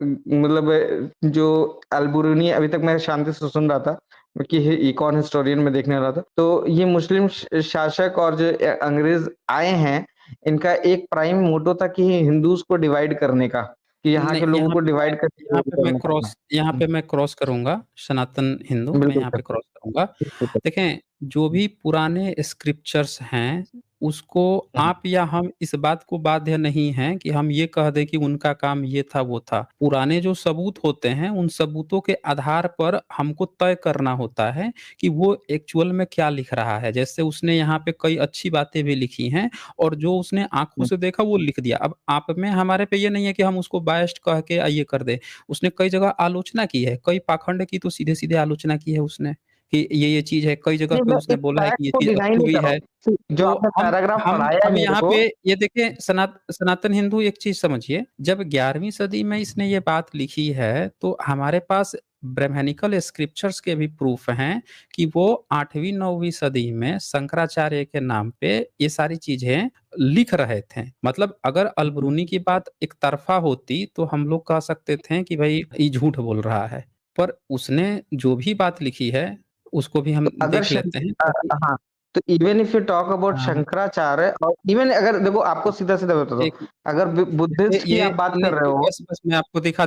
मतलब जो अल-बुरूनी अभी तक मैं शांति से सुन रहा था कि इकॉन हिस्टोरियन में देखने रहा था, तो ये मुस्लिम शासक और जो अंग्रेज़ आए हैं, इनका एक प्राइम मोटो था कि हिंदूज़ को डिवाइड करने का, कि यहाँ नहीं, के लोगों को डिवाइड करके रूल करने का। यहाँ हुँ, पे मैं क्रॉस करूँगा, सनातन हिंदू, मैं बिल्कुल यहाँ सर। पे क्रॉस करूँगा। ठीक है। देखें, जो भी पुराने स्क्रिप्चर्स हैं, उसको हुँ, आप या हम इस बात को बाध्य नहीं हैं कि हम ये कह दें कि उनका काम ये था, वो था। पुराने जो सबूत होते हैं, उन सबूतों के आधार पर हमको तय करना होता है कि वो एक्चुअल में क्या लिख रहा है। जैसे उसने यहाँ पे कई अच्छी बातें भी लिखी हैं और जो उसने आँखों हुँ। से देखा, वो लिख दिया। अब आप में हमारे पे ये नहीं है कि हम उसको बायस्ड कह के ये कर दें। उसने कई जगह आलोचना की है, कई पाखंड की तो सीधे-सीधे आलोचना की है उसने, कि ये चीज़ है, कई जगह नहीं, पे मैं उसने एक बोला है फैक्ट कि ये को चीज़ डिनाई नहीं अछूवी कर रहा है। हूँ। जो तो आपने पैराग्राफ हम पढ़ाया है अब मेरे यहाँ को। पे ये देखिए, सनातन हिंदू एक चीज़ समझिए, जब 11वीं सदी में इसने ये बात लिखी है, तो हमारे पास ब्राह्मणिकल स्क्रिप्चर्स के भी प्रूफ हैं कि वो 8वीं-9वीं सदी में शंकराचार्य के नाम पे ये सारी चीज़ें लिख रहे थे। मतलब अगर अल-बरूनी की बात एक तरफ़ा होती, तो हम लोग कह सकते थे कि भई ये झूठ बोल रहा है। पर उसने जो भी बात लिखी है, उसको भी हम तो अगर देख लेते हैं, क्योंकि हाँ, तो even if you talk about हाँ, शंकराचार्य और इवन अगर देखो आपको सीधा-सीधा बताता हूँ, देखिए, अगर जैसे बुद्धिस्ट की ये आप बात कर नहीं, रहे हो। बस मैं आपको दिखा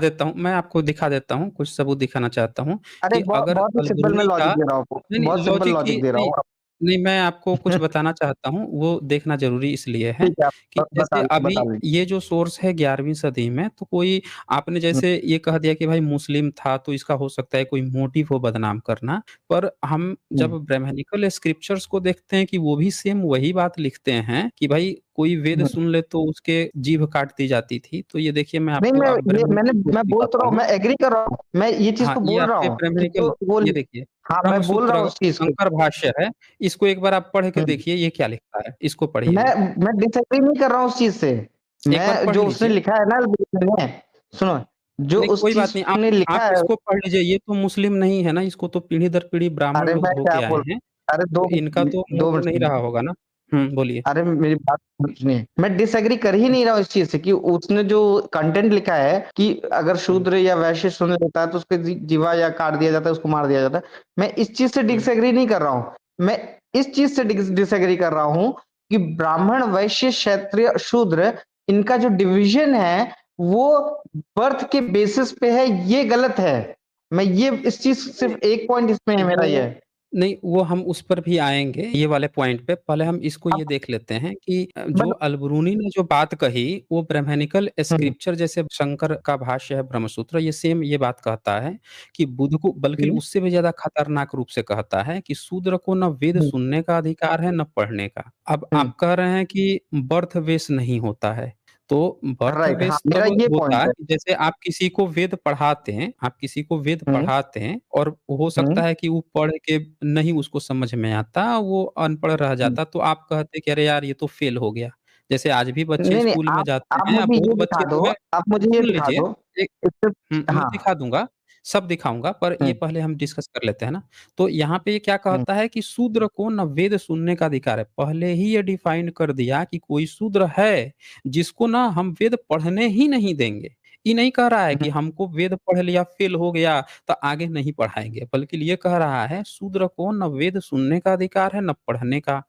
देता हूँ, कुछ सबूत दिखाना चाहता हूँ अरे कि अगर बहुत ही सिंपल मैं अल-बरूनी का लॉजिक दे रहा हूँ आपको, नहीं, बहुत नहीं, सिंपल लॉजिक ही लॉजिक दे रहा नहीं, हूँ आप। नहीं, मैं आपको कुछ बताना चाहता हूँ, वो देखना ज़रूरी इसलिए है ठीक है, आप कि जैसे अभी बता लीजिए। ये जो सोर्स है 11वीं सदी में, तो कोई आपने हुँ, जैसे ये कह दिया कि भाई मुस्लिम था, तो इसका हो सकता है कोई मोटिव हो बदनाम करना। पर हम हुँ, जब ब्राह्मणिकल स्क्रिप्चर्स को देखते हैं कि वो भी सेम वही बात लिखते हैं कि भाई कोई वेद हुँ। सुन ले तो उसके जीभ काट दी जाती थी। तो ये देखिए, मैं नहीं आपको अब ब्राह्मणिकल प्रूफ मैं बोल तो रहा दिखाता हूँ, हूँ। मैं एग्री कर रहा हूँ। मैं ये चीज़ हाँ, तो ये बोल रहा आपके हूँ कि ब्राह्मणिकल जो वो ये देखिए, हाँ, मैं बोल रहा हूँ ब्रह्मसूत्र उस चीज़ को। शंकर भाष्य है, इसको एक बार आप पढ़ के हुँ। देखिए ये क्या लिखता है, इसको मैं पढ़िए। मैं डिसएग्री नहीं कर रहा हूँ उस चीज़ से। एक बार मैं पढ़ जो उसने लीजिए। लिखा है ना ने सुनो, जो नहीं, उस कोई बात चीज़ नहीं, ने आप लिखा है। इसको पढ़ लीजिए, ये तो मुस्लिम नहीं है ना, इसको तो पीढ़ी दर पीढ़ी ब्राह्मण अरे लोग मैं हो क्या के आए बोल हैं, अरे तो इनका तो मुँह 2 तो मिनट नहीं रहा सुनिए। होगा ना? हुँ, बोलिए। अरे मेरी बात सुनिए, मैं डिसएग्री कर ही नहीं रहा हूँ इस चीज़ से कि उसने जो कंटेंट लिखा है कि अगर हुँ, शूद्र या वैश्य सुन लेता है तो उसके जीवा या काट दिया जाता है, उसको मार दिया जाता है। मैं इस चीज़ से हुँ, डिसएग्री नहीं कर रहा हूँ। मैं इस चीज़ से डिसएग्री कर रहा हूँ कि ब्राह्मण, वैश्य, क्षत्रिय, शूद्र इनका जो डिवीज़न है वो बर्थ के बेसिस पे है, ये गलत है। मैं ये इस चीज सिर्फ एक पॉइंट इसमें है मेरा ये। नहीं, वो हम उस पर भी आएँगे, ये वाले पॉइंट पे। पहले हम इसको अब ये देख लेते हैं कि जो बट अल-बरूनी ने जो बात कही, वो ब्राह्मणिकल हुँ, स्क्रिप्चर जैसे शंकर का भाष्य है ब्रह्मसूत्र, ये सेम ये बात कहता है कि बुध को, बल्कि हुँ, उससे भी ज़्यादा खतरनाक रूप से कहता है कि शूद्र को ना वेद हुँ, सुनने का अधिकार है, ना पढ़ने का। अब हुँ, आप कह रहे हैं कि बर्थ बेस नहीं होता है, तो बर्थ राइट, हाँ, बेस मेरा तब ये होता पॉइंट है है। कि जैसे आप किसी को वेद पढ़ाते हैं, आप किसी को वेद हुँ, पढ़ाते हैं और हो हुँ, सकता है कि वो पढ़ के नहीं उसको समझ में आता, वो अनपढ़ रह हुँ। जाता, तो आप कहते कि अरे यार ये तो फेल हो गया। जैसे आज भी बच्चे नहीं, नहीं, स्कूल में जाते आप हैं, अब मुझे बहुत ये दिखा बच्चे दो, जो है, आप मुझे ये सुन दिखा लीजिए, दो। एक इससे मैं हाँ, दिखा दूँगा, सब दिखाऊँगा, पर हुँ, ये पहले हम डिस्कस कर लेते हैं ना। तो यहाँ पे ये क्या हुँ, कहता है कि शूद्र को ना वेद सुनने का अधिकार है। पहले ही ये डिफाइन कर दिया कि कोई शूद्र है, जिसको ना हम वेद पढ़ने ही नहीं देंगे। ये नहीं कह रहा है हुँ, कि हमको वेद पढ़ लिया, फेल हो गया, तो आगे नहीं पढ़ाएँगे, बल्कि ये कह रहा है शूद्र को ना वेद सुनने का अधिकार है, ना पढ़ने का,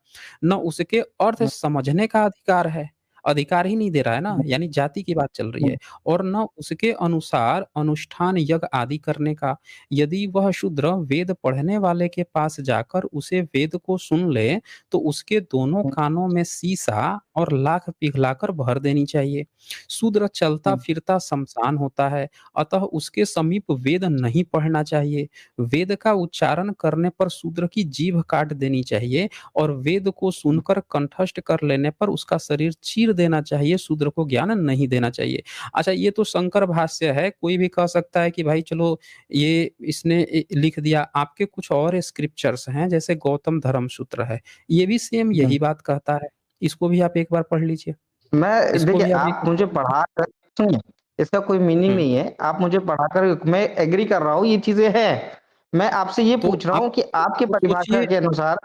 ना उसके अर्थ हुँ, समझने का अधिकार है। अधिकार ही नहीं दे रहा है ना, हुँ, यानी जाति की बात चल रही हुँ, है। और ना उसके अनुसार अनुष्ठान यज्ञ आदि करने का। यदि वह शूद्र वेद पढ़ने वाले के पास जाकर उसे वेद को सुन ले, तो उसके दोनों हुँ, कानों में सीसा और लाख पिघलाकर भर देनी चाहिए। शूद्र हुँ, चलता-फिरता शमशान होता है, अतः उसके समीप वेद नहीं पढ़ना चाहिए। वेद का उच्चारण करने पर शूद्र की जीभ काट देनी चाहिए और वेद को हुँ, सुनकर कंठस्थ कर लेने पर उसका शरीर चीर देना चाहिए, शूद्र को ज्ञान नहीं देना चाहिए। अच्छा, ये तो शंकर भाष्य है, कोई भी कह सकता है कि भाई चलो ये इसने लिख दिया। आपके कुछ और स्क्रिप्चर्स हैं, जैसे गौतम धर्म सूत्र है, ये भी सेम हुँ। यही बात कहता है। इसको भी आप एक बार पढ़ लीजिए। मैं इसको देखिए, भी आप आप एक मुझे पढ़ाकर सुनिए, इसका कोई मीनिंग हुँ, नहीं है। आप मुझे पढ़ाकर मैं एग्री कर रहा हूँ, ये चीज़ें हैं। मैं आपसे ये तो पूछ रहा आप हूँ कि आपके तो परिभाषा सोचिए। के अनुसार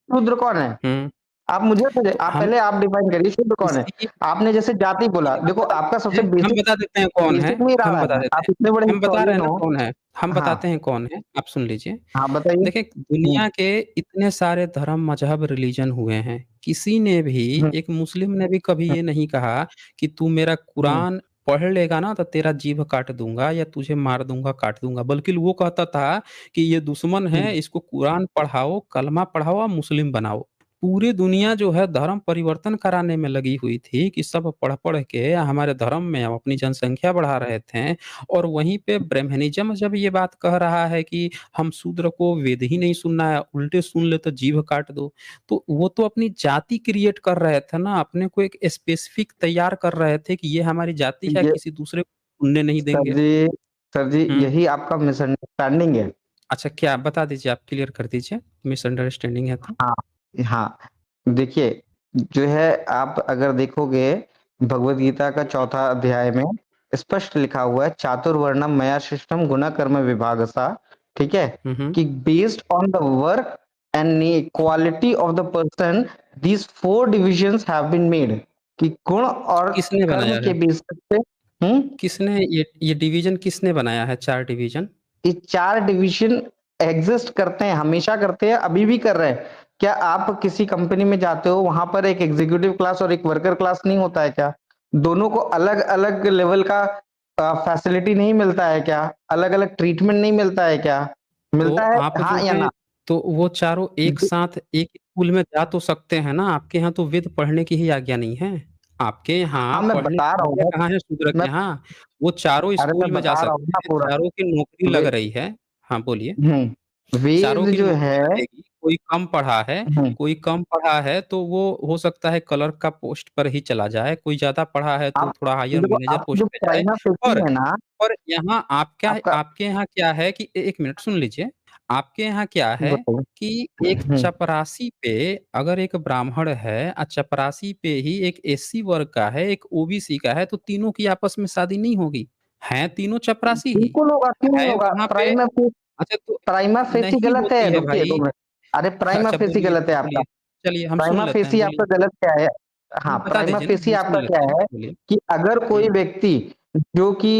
शूद्र कौन है? हुँ, आप मुझे आप हम पहले आप डिफाइन करिए शूद्र कौन है? इसी आपने जैसे जाति बोला, हम देखो बता आपका देते सबसे हैं, हम बेसिक बता देते हैं कौन है, बेसिक में ही रहा हम है बता ना। देते आप हैं। इतने बड़े हम बता रहे हिस्टोरियन हैं ना हो। कौन है, हम हाँ, बताते हैं कौन है, आप सुन लीजिए। हाँ बताइए। देखिए, हुँ, दुनिया के इतने सारे धर्म, मज़हब, रिलीजन हुए हैं। किसी ने भी, हुँ, एक मुस्लिम ने भी कभी हुँ, ये नहीं कहा कि तू मेरा हुँ, कुरान पढ़ लेगा ना तो तेरा जीभ काट दूँगा या तुझे मार दूँगा, काट दूँगा। बल्कि वो कहता था कि ये दुश्मन हुँ, है, इसको कुरान पढ़ाओ, कलमा पढ़ाओ और मुस्लिम बनाओ। पूरी दुनिया जो है धर्म परिवर्तन कराने में लगी हुई थी कि सब पढ़-पढ़ के हमारे धर्म में हम अपनी जनसंख्या बढ़ा रहे थे। और वहीं पे ब्रह्मनिज़्म जब ये बात कह रहा है कि हम शूद्र को वेद ही नहीं सुनना है, उल्टे सुन ले तो जीभ काट दो। तो वो तो अपनी जाति क्रिएट कर रहे थे ना, अपने को एक स्पेसिफिक तैयार कर रहे थे कि ये हमारी जाति है, ये किसी दूसरे को सुनने नहीं सर देंगे। जी सर जी, हुँ। यही आपका मिसअंडरस्टैंडिंग है। अच्छा, क्या बता दीजिए, आप क्लियर कर दीजिए, मिसअंडरस्टैंडिंग है तो? हाँ, हाँ। देखिए, जो है आप अगर देखोगे भगवद गीता का चौथा अध्याय में स्पष्ट लिखा हुआ है चातुर्वर्णम मया सृष्टम गुना कर्म विभागसा, ठीक है? हुँ, हुँ। कि based on the work and quality of the person these 4 divisions have been made कि गुण और किसने कर्म बनाया के है? बेसिस पे हुँ? किसने ये डिवीज़न किसने बनाया है, 4 डिवीज़न? ये 4 डिवीज़न एग्ज़िस्ट करते हैं, हमेशा करते हैं, अभी भी कर रहे हैं। क्या आप किसी कंपनी में जाते हो, वहाँ पर एक एग्ज़ीक्यूटिव क्लास और एक वर्कर क्लास नहीं होता है क्या? दोनों को अलग-अलग लेवल का फैसिलिटी नहीं मिलता है क्या? अलग-अलग ट्रीटमेंट नहीं मिलता है क्या? तो मिलता है, आप हाँ जो या है, ना? तो वो चारों एक जी, साथ एक स्कूल में जा तो सकते हैं ना, आपके यहाँ तो वेद पढ़ने की ही आज्ञा नहीं है। आपके यहाँ हाँ, मैं पढ़ने बता की रहा हूँ आज्ञा ना, कहाँ है शूद्र के मैं यहाँ? वो चारों अरे मैं स्कूल में जा बता रहा हूँ सकते ना हैं, पूरा। चारों की नौकरी लग वे रही है। हाँ, बोलिए। हुँ, चारों वेद की जो नौकरी है लगेगी, हुँ, कोई कम पढ़ा है तो वो हो सकता है क्लर्क का पोस्ट पर ही चला जाए, कोई ज़्यादा पढ़ा है तो आप थोड़ा हायर देखो मैनेजर आपका पोस्ट जो पे जाए। प्राइमा फेसी पर है ना, पर यहाँ आपका आपके यहाँ क्या है कि 1 मिनट सुन लीजिए, आपके यहाँ क्या है बताइए। कि एक हुँ। चपरासी पे अगर एक ब्राह्मण है चपरासी पे ही एक एससी वर्ग का है, एक ओबीसी का है, तो तीनों की आपस में शादी नहीं होगी। हैं तीनों चपरासी ही, बिल्कुल होगा, क्यों नहीं है होगा? वहाँ पे। अच्छा, तो प्राइमा फेसी नहीं गलत है, होती है रुकिए 2 भाई। मिनट। अरे प्राइमा अच्छा, फेसी बोलिए, गलत है आपका। बोलिए। चलिए हम सुन प्राइमा लेते हैं, फेसी बोलिए। आपका गलत क्या है? हाँ, नहीं, बता प्राइमा दीजिए ना, फेसी हम आपका सुन क्या लेते हैं, है बोलिए। कि अगर कोई हुँ, व्यक्ति जो कि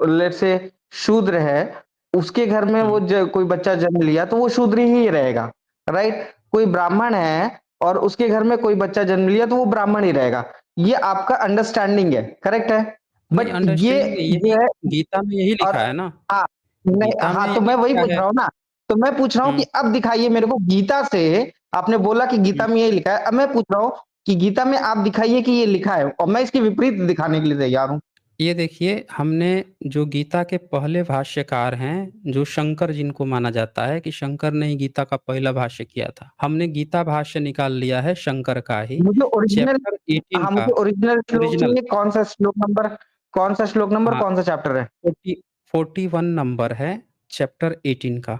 लेट्स से शूद्र है, उसके घर में वो हुँ। कोई बच्चा जन्म लिया तो वो शूद्र ही रहेगा, राइट? कोई ब्राह्मण है और उसके घर में कोई बच्चा जन्म लिया तो वो ब्राह्मण ही रहेगा। ये आपका अंडरस्टैंडिंग है, करेक्ट है? नहीं, बट ये अंडरस्टैंडिंग जो यही है गीता में यही और लिखा है ना? हाँ, नहीं गीता में हाँ, तो यही मैं वही लिखा पूछ है। रहा हूँ ना, तो मैं पूछ रहा हूँ कि हुँ, अब दिखाइए मेरे को गीता से, आपने बोला कि हुँ। गीता में यही लिखा है, अब मैं पूछ रहा हूँ कि गीता में आप दिखाइए कि ये लिखा है और मैं इसके विपरीत दिखाने के लिए तैयार हूँ। ये देखिए, हमने जो गीता के पहले भाष्यकार हैं, जो शंकर जिनको माना जाता है कि शंकर ने ही गीता का पहला भाष्य किया था। हमने गीता भाष्य निकाल लिया है शंकर का ही, मुझे ओरिजिनल चैप्टर 18 हाँ, का, मुझे ओरिजिनल श्लोक ओरिजिनल चाहिए, कौन सा श्लोक नंबर, हाँ, कौन सा चैप्टर है? 41 नंबर है, चैप्टर 18 का।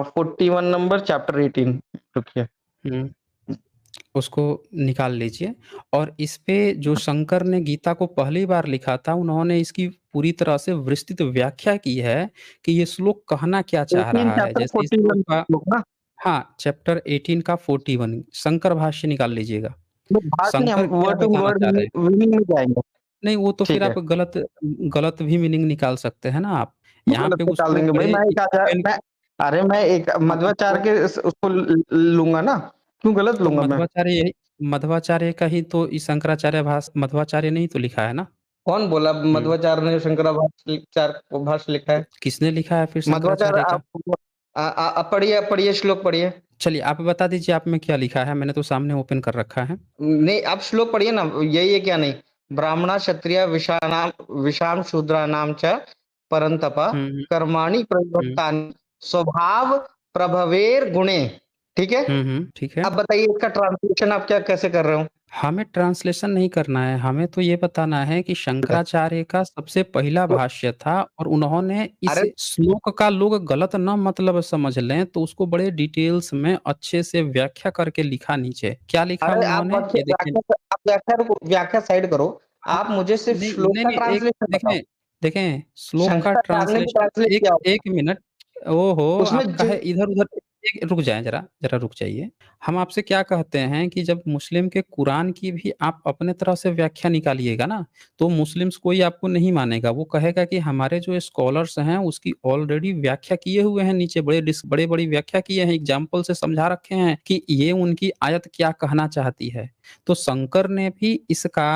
41 नंबर चैप्टर 18, रुकिए। हुँ। उसको निकाल लीजिए और इस पे जो शंकर ने गीता को पहली बार लिखा था, उन्होंने इसकी पूरी तरह से विस्तृत व्याख्या की है कि ये श्लोक कहना क्या चाह 18 रहा है। चैप्टर जैसे इस श्लोक 41 का श्लोक ना? हाँ, चैप्टर 18 का 41 शंकर भाष्य निकाल लीजिएगा। नहीं, भाग नहीं, हम शंकर क्या वर्ड टू बताना वर्ड चाह रहे हैं? मीनिंग में जाएँगे। नहीं, वो तो फिर ठीक है, आप गलत गलत भी मीनिंग निकाल सकते हैं ना आप। क्यों यहाँ गलत पे निकाल उसको देंगे भाई? बड़े मैं एक आचार ओपन मैं अरे मैं एक हम मध्वाचार्य आपको के उसको लूँगा ना, क्यों गलत तो लूँगा मैं? मध्वाचार्य का ही तो ई शंकराचार्य मध्वाचार्य ने ही तो लिखा है ना? कौन बोला हुँ। मध्वाचार्य ने शंकराचार्य भाष्य लिखा है? किसने लिखा है फिर मध्वाचार्य शंकराचार्य का? आप पढ़िए, पढ़िए श्लोक पढ़िए। चलिए आप बता दीजिए आप में क्या लिखा है? मैंने तो सामने ओपन कर रखा है। नहीं, आप श्लोक पढ़िए ना, यही है क्या नहीं? ब्राह्मणा क्षत्रिय विषाम शूद्राणाम च परंतपा हुँ, हुँ, कर्माणि हुँ। प्रयुक्तानि स्वभाव प्रभवेर गुणे। ठीक है? हुँ, हुँ, ठीक है। अब बताइए इसका ट्रांसलेशन आप क्या कैसे कर रहे हो? हमें ट्रांसलेशन नहीं करना है, हमें तो ये बताना है कि शंकराचार्य का सबसे पहला तो भाष्य था और उन्होंने इस अरे श्लोक का लोग गलत ना मतलब समझ लें, तो उसको बड़े डिटेल्स में अच्छे से व्याख्या करके लिखा नीचे। क्या लिखा अरे आप उन्होंने? ये देखिए व्याख्या साइड करो। हाँ, आप मुझे सिर्फ नहीं, श्लोक नहीं, का नहीं, एक ट्रांसलेशन बताओ। देखें देखें, श्लोक का शंकराचार्य ने भी ट्रांसलेशन ट्रांसलेट एक किया होगा। 1 मिनट, ओहो! उसमें आप जो काहे इधर-उधर एक रुक जाएँ ज़रा, ज़रा रुक जाइए। हम आपसे क्या कहते हैं कि जब मुस्लिम के कुरान की भी आप अपने तरह से व्याख्या निकालिएगा ना, तो मुस्लिम्स कोई आपको नहीं मानेगा। वो कहेगा कि हमारे जो स्कॉलर्स हैं, उसकी ऑलरेडी व्याख्या किए हुए हैं नीचे बड़े-बड़ी व्याख्या किए हैं, एग्ज़ाम्पल से समझा रखे हैं कि ये उनकी आयत क्या कहना चाहती है। तो शंकर ने भी इसका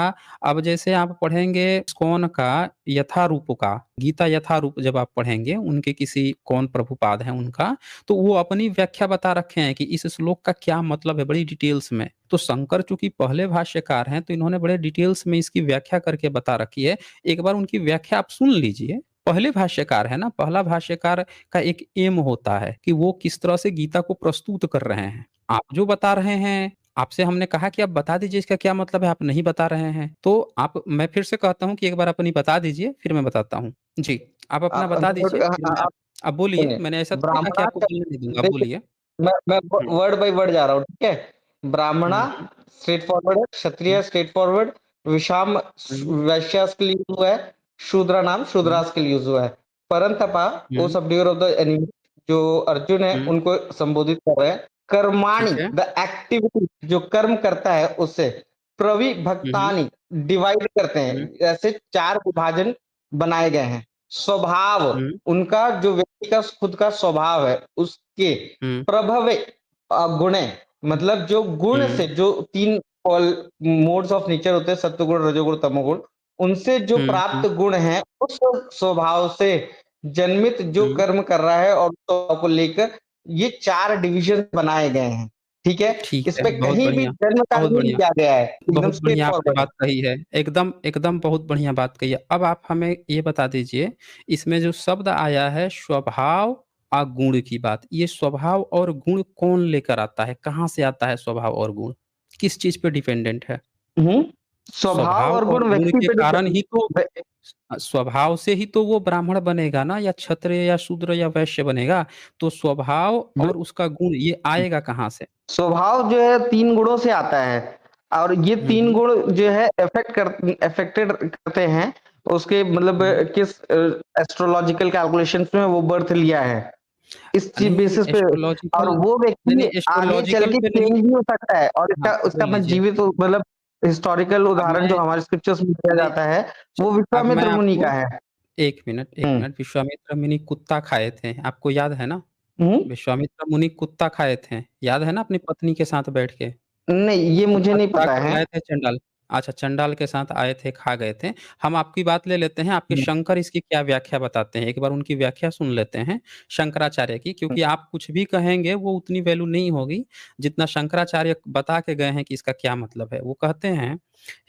अब जैसे आप पढ़ेंगे इस्कॉन का यथारूप का, गीता यथारूप जब आप पढ़ेंगे, उनके किसी कौन प्रभुपाद हैं उनका, तो वो अपनी व्याख्या बता रखे हैं कि इस श्लोक का क्या मतलब है बड़ी डिटेल्स में। तो शंकर चूँकि पहले भाष्यकार हैं, तो इन्होंने बड़े डिटेल्स में इसकी व्याख्या करके बता रखी है। एक बार उनकी व्याख्या आप सुन लीजिए। पहले भाष्यकार है ना, पहला भाष्यकार का एक एम होता है कि वो किस तरह से गीता को प्रस्तुत कर रहे हैं। आप जो बता रहे हैं, आपसे हमने कहा कि आप बता दीजिए इसका क्या मतलब है, आप नहीं बता रहे हैं। तो आप मैं फिर से कहता हूँ कि एक बार अपनी बता दीजिए, फिर मैं बताता हूँ। जी, आप अपना आप बता दीजिए, फिर मैं आप आप बोलिए, सुनिए, मैंने ऐसा थोड़ी कहा कि ब्राह्मणा आपको बोलने नहीं दूँगा, आप देखिए, बोलिए। मैं हुँ, वर्ड बाय वर्ड जा रहा हूँ, ठीक है? ब्राह्मणा हुँ, हुँ, स्ट्रेट फॉरवर्ड है, हुँ, क्षत्रिय स्ट्रेट फॉरवर्ड, विषाम हुँ, वैश्यास के लिए यूज़ हुआ है, शूद्र नाम हुँ, शूद्रास के लिए यूज़ हुआ है। परंतपा वो हुँ, सबड्यूअर ऑफ द एनिमी, जो अर्जुन है हुँ, उनको संबोधित कर रहे हैं। कर्माणि ठीक है। द एक्टिविटी जो कर्म करता है उससे, हुँ, हुँ, प्रविभक्तानि डिवाइड करते हुँ, हैं, ऐसे 4 विभाजन बनाए गए हैं। स्वभाव हुँ, उनका जो व्यक्ति का खुद का स्वभाव है, उसके हुँ, प्रभवे गुणे मतलब जो गुण हुँ, से जो 3 ऑल मोड्स ऑफ नेचर होते हैं, सत्वगुण, रजोगुण, तमोगुण, उनसे जो हुँ, प्राप्त हुँ, गुण हैं, उस स्वभाव से जन्मित जो हुँ, कर्म कर रहा है और स्वभाव को लेकर ये 4 डिविज़न बनाए गए हैं। ठीक है? ठीक है, इसमें बहुत कहीं भी बढ़िया, जन्म का बहुत नहीं बढ़िया। लिया गया है, एकदम बहुत स्ट्रेट बढ़िया आपने फॉरवर्ड है। बात कही है। एकदम एकदम बहुत बढ़िया बात कही है। अब आप हमें ये बता दीजिए, इसमें जो शब्द आया है स्वभाव गुण की बात, ये स्वभाव और गुण कौन लेकर आता है? कहाँ से आता है स्वभाव और गुण? किस चीज़ पे डिपेंडेंट है? हुँ, स्वभाव स्वभाव और और गुण गुण व्यक्ति के पे कारण ही तो वे स्वभाव से ही तो वो ब्राह्मण बनेगा ना या क्षत्रिय या शूद्र या वैश्य बनेगा। तो स्वभाव वे और उसका गुण ये आएगा कहाँ से? स्वभाव जो है 3 गुणों से आता है और ये हुँ, 3 हुँ, गुण जो है अफेक्टेड करते हैं उसके मतलब हुँ। किस एस्ट्रोलॉजिकल कैलकुलेशंस में वो बर्थ लिया है। इस चीज़ नहीं बेसिस पे और एस्ट्रोलॉजिकल वो नहीं, व्यक्ति नहीं आगे चल एस्ट्रोलॉजिकल के पे नहीं चेंज भी हो सकता है और हाँ, इसका उसका सुन मैं लीजिए। जीवित मतलब हिस्टोरिकल अब उदाहरण जो मैं हमारे स्क्रिप्चर्स में दिया नहीं जाता है, वो चलिए अब मैं विश्वामित्र मुनि आपको का है। 1 हुँ, मिनट विश्वामित्र मुनि कुत्ता खाए थे, आपको याद है ना? हुँ, विश्वामित्र मुनि कुत्ता खाए थे, याद है ना अपनी पत्नी के साथ बैठ के? नहीं ये मुझे कुत्ता नहीं चुरा पता कर है। लाए थे चंडाल। अच्छा, चंडाल के साथ आए थे, खा गए थे। हम आपकी बात ले लेते हैं, आपके हुँ, शंकर इसकी क्या व्याख्या बताते हैं, एक बार उनकी व्याख्या सुन लेते हैं, शंकराचार्य की, हुँ, क्योंकि आप कुछ भी कहेंगे वो उतनी वैल्यू नहीं होगी, जितना शंकराचार्य बता के गए हैं कि इसका क्या मतलब है। वो कहते हैं,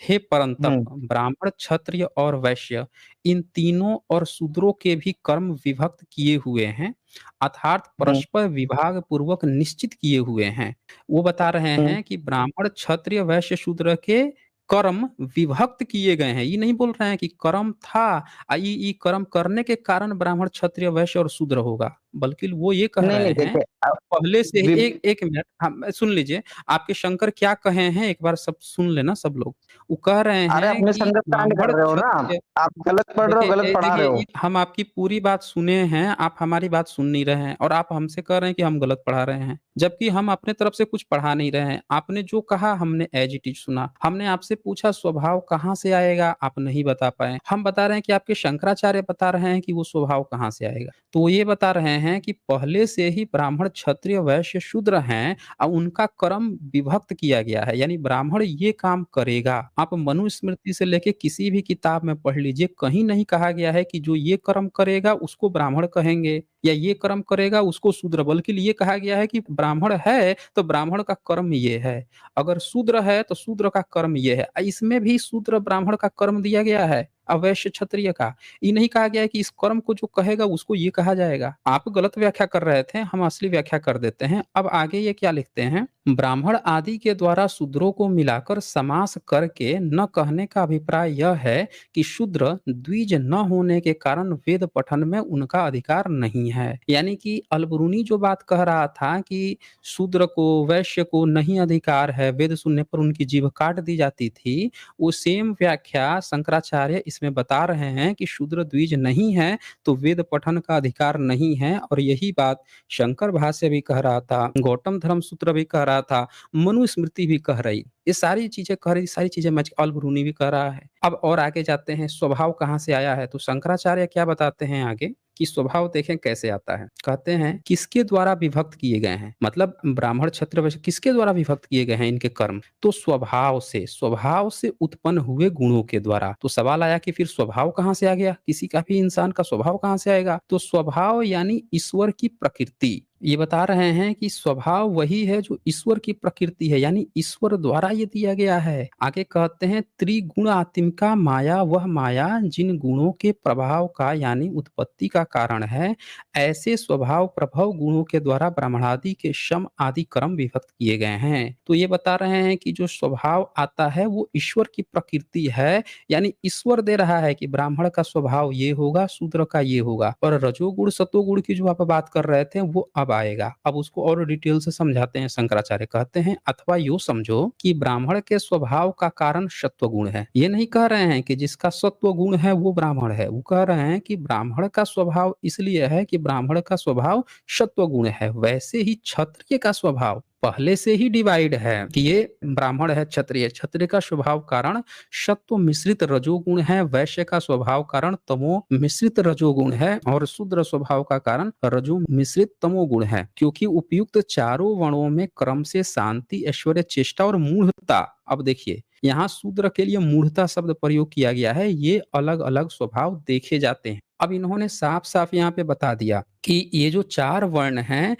"हे परंतप, हुँ, ब्राह्मण, क्षत्रिय और वैश्य, इन तीनों और शूद्रों के भी कर्म विभक्त किए हुए हैं, अर्थात हुँ, परस्पर विभाग पूर्वक निश्चित किए हुए हैं।" वो बता रहे हुँ। हैं कि ब्राह्मण, क्षत्रिय, वैश्य, शूद्र के कर्म विभक्त किए गए हैं। ये नहीं बोल रहे हैं कि कर्म था ये कर्म करने के कारण ब्राह्मण, क्षत्रिय, वैश्य और शूद्र होगा, बल्कि वो ये कह नहीं, रहे नहीं हैं देखिए पहले से ही विव एक 1 मिनट हम सुन लीजिए, आपके शंकर क्या कहे हैं एक बार सब सुन लेना सब लोग। वो कह रहे अरे हैं अपने कि संगत कांड ब्राह्मण, कर रहे हो ना, क्षत्रिय आप गलत पढ़ रहे हो, देखिए गलत पढ़ा देखिए रहे हो। हम आपकी पूरी बात सुने हैं, आप हमारी बात सुन नहीं रहे हैं और आप हमसे कह रहे हैं कि हम गलत पढ़ा रहे हैं। जबकि हम अपने तरफ से कुछ पढ़ा नहीं रहे हैं। आपने जो कहा हमने एज़ इट इज़ सुना। हमने आपसे पूछा स्वभाव कहाँ से आएगा? आप नहीं बता पाए। हम बता रहे हैं कि आपके शंकराचार्य बता रहे हैं कि वो स्वभाव कहाँ से आएगा। तो वो ये बता रहे हैं कि पहले से ही ब्राह्मण, क्षत्रिय, वैश्य, शूद्र हैं उनका कर्म विभक्त किया गया है। यानी ब्राह्मण ये काम करेगा। आप मनुस्मृति से लेके किसी भी किताब में पढ़ लीजिए, कहीं नहीं कहा गया है कि जो ये कर्म करेगा उसको ब्राह्मण कहेंगे या ये कर्म करेगा उसको शूद्र, बल्कि ये कहा गया है कि ब्राह्मण है तो ब्राह्मण का कर्म ये है, अगर शूद्र है तो शूद्र का कर्म ये है। इसमें भी शूद्र ब्राह्मण का कर्म दिया गया है, अवैश्य क्षत्रिय का। ये नहीं कहा गया है कि इस कर्म को जो कहेगा उसको ये कहा जाएगा। आप गलत व्याख्या कर रहे थे, हम असली व्याख्या कर देते हैं। अब आगे ये क्या लिखते हैं, ब्राह्मण आदि के द्वारा शूद्रों को मिलाकर समास करके न कहने का अभिप्राय यह है कि शूद्र द्विज न होने के कारण वेद पठन में उनका अधिकार नहीं है। यानी कि अलबरूनी जो बात कह रहा था कि शूद्र को, वैश्य को नहीं अधिकार है, वेद सुनने पर उनकी जीभ काट दी जाती थी, वो सेम व्याख्या शंकराचार्य इसमें बता रहे हैं कि शूद्र द्विज नहीं है तो वेद पठन का अधिकार नहीं है। और यही बात शंकर भाष्य भी कह रहा था, गौतम धर्म सूत्र भी कह रहा था, मनुस्मृति भी कह रही, ये सारी चीजें कह रही, सारी चीजें मैच अलबरूनी भी कह रहा है। अब और आगे जाते हैं, स्वभाव कहाँ से आया है, तो शंकराचार्य क्या बताते हैं आगे कि स्वभाव देखें कैसे आता है। कहते हैं किसके द्वारा विभक्त किए गए हैं, मतलब ब्राह्मण, क्षत्रिय, वैश्य किसके द्वारा विभक्त किए गए हैं इनके कर्म, तो स्वभाव से उत्पन्न हुए गुणों के द्वारा। तो सवाल आया कि फिर स्वभाव कहाँ से आ गया, किसी का भी इंसान का स्वभाव कहाँ से आएगा, तो स्वभाव यानी ईश्वर की प्रकृति। ये बता रहे हैं कि स्वभाव वही है जो ईश्वर की प्रकृति है, यानी ईश्वर द्वारा ये दिया गया है। आगे कहते हैं त्रिगुण आत्मिका माया, वह माया जिन गुणों के प्रभाव का यानी उत्पत्ति का कारण है, ऐसे स्वभाव प्रभव गुणों के द्वारा ब्राह्मणादि के शम आदि कर्म विभक्त किए गए हैं। तो ये बता रहे हैं कि जो स्वभाव आता है वो ईश्वर की प्रकृति है, यानी ईश्वर दे रहा है कि ब्राह्मण का स्वभाव ये होगा, शूद्र का ये होगा। और रजोगुण सतोगुण की जो आप बात कर रहे थे वो अब आएगा। अब उसको और डिटेल से समझाते हैं शंकराचार्य, कहते हैं अथवा यो समझो कि ब्राह्मण के स्वभाव का कारण सत्व गुण है। ये नहीं कह रहे हैं कि जिसका सत्व गुण है वो ब्राह्मण है, वो कह रहे हैं कि ब्राह्मण का स्वभाव इसलिए है कि ब्राह्मण का स्वभाव सत्व गुण है। वैसे ही क्षत्रिय का स्वभाव पहले से ही डिवाइड है कि ये ब्राह्मण है, क्षत्रिय, क्षत्रिय का स्वभाव कारण सत्व मिश्रित रजोगुण है, वैश्य का स्वभाव कारण तमो मिश्रित रजोगुण है और शूद्र स्वभाव का कारण रजो मिश्रित तमोगुण है। क्योंकि उपयुक्त चारों वर्णों में क्रम से शांति, ऐश्वर्य, चेष्टा और मूढ़ता, अब देखिए यहाँ शूद्र के लिए मूढ़ता शब्द प्रयोग किया गया है, ये अलग अलग स्वभाव देखे जाते हैं। अब इन्होंने साफ साफ यहाँ पे बता दिया कि ये जो 4 वर्ण हैं,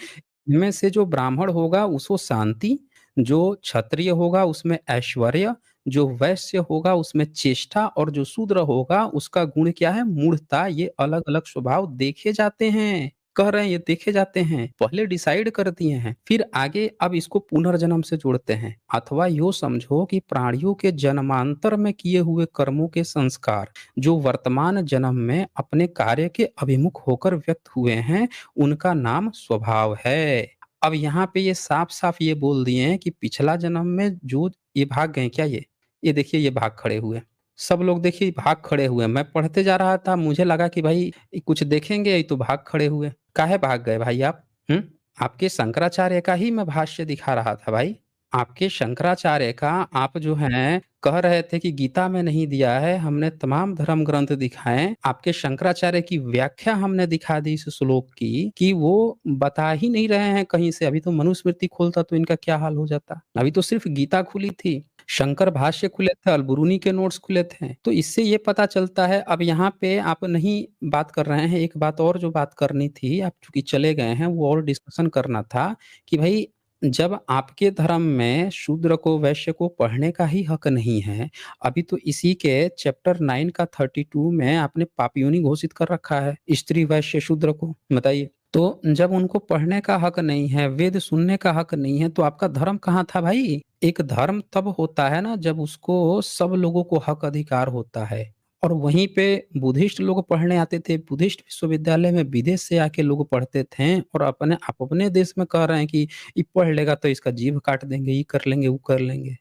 इनमें से जो ब्राह्मण होगा उसको शांति, जो क्षत्रिय होगा उसमें ऐश्वर्य, जो वैश्य होगा उसमें चेष्टा और जो शूद्र होगा उसका गुण क्या है, मूढ़ता। ये अलग-अलग स्वभाव देखे जाते हैं। कह रहे हैं ये देखे जाते हैं, पहले डिसाइड कर दिए हैं, फिर आगे अब इसको पुनर्जन्म से जोड़ते हैं। अथवा यो समझो कि प्राणियों के जन्मांतर में किए हुए कर्मों के संस्कार जो वर्तमान जन्म में अपने कार्य के अभिमुख होकर व्यक्त हुए हैं, उनका नाम स्वभाव है। अब यहाँ पे ये साफ-साफ ये बोल दिए हैं कि पिछला जन्म में जो ये भाग गए क्या ये देखिए ये भाग खड़े हुए। सब लोग देखिए भाग खड़े हुए। मैं पढ़ते जा रहा था, मुझे लगा कि भाई कुछ देखेंगे, ये तो भाग खड़े हुए। काहे भाग गए भाई आप? हुँ? आपके शंकराचार्य का ही मैं भाष्य दिखा रहा था भाई। आपके शंकराचार्य का आप जो हैं कह रहे थे कि गीता में नहीं दिया है, हमने तमाम धर्म ग्रंथ दिखाएँ। आपके शंकराचार्य की व्याख्या हमने दिखा दी इस श्लोक की कि वो बता ही नहीं रहे हैं कहीं से। अभी तो मनुस्मृति खोलता तो इनका क्या हाल हो जाता। अभी तो सिर्फ गीता खुली थी। शंकर भाष्य खुले थे, अलबरूनी के नोट्स खुले थे। तो इससे ये पता चलता है। अब यहाँ पे आप नहीं बात कर रहे हैं, एक बात और जो बात करनी थी, आप चूँकि चले गए हैं, वो और डिस्कशन करना था कि भई जब आपके धर्म में शूद्र को, वैश्य को पढ़ने का ही हक नहीं है, अभी तो इसी के चैप्टर 9 का 32 में आपने पापयोनि घोषित कर रखा है, स्त्री, वैश्य, शूद्र को। बताइए। तो जब उनको पढ़ने का हक नहीं है, वेद सुनने का हक नहीं है, तो आपका धर्म कहाँ था भाई? एक धर्म तब होता है ना जब उसको सब लोगों को हक अधिकार होता है। और वहीं पे बुद्धिस्ट लोग पढ़ने आते थे, बुद्धिस्ट विश्वविद्यालय में विदेश से आके लोग पढ़ते थे, और आप अपने देश में कह रहे हैं कि ये पढ़ लेगा तो इसका जीभ काट देंगे, ये कर लेंगे, वो कर लेंगे।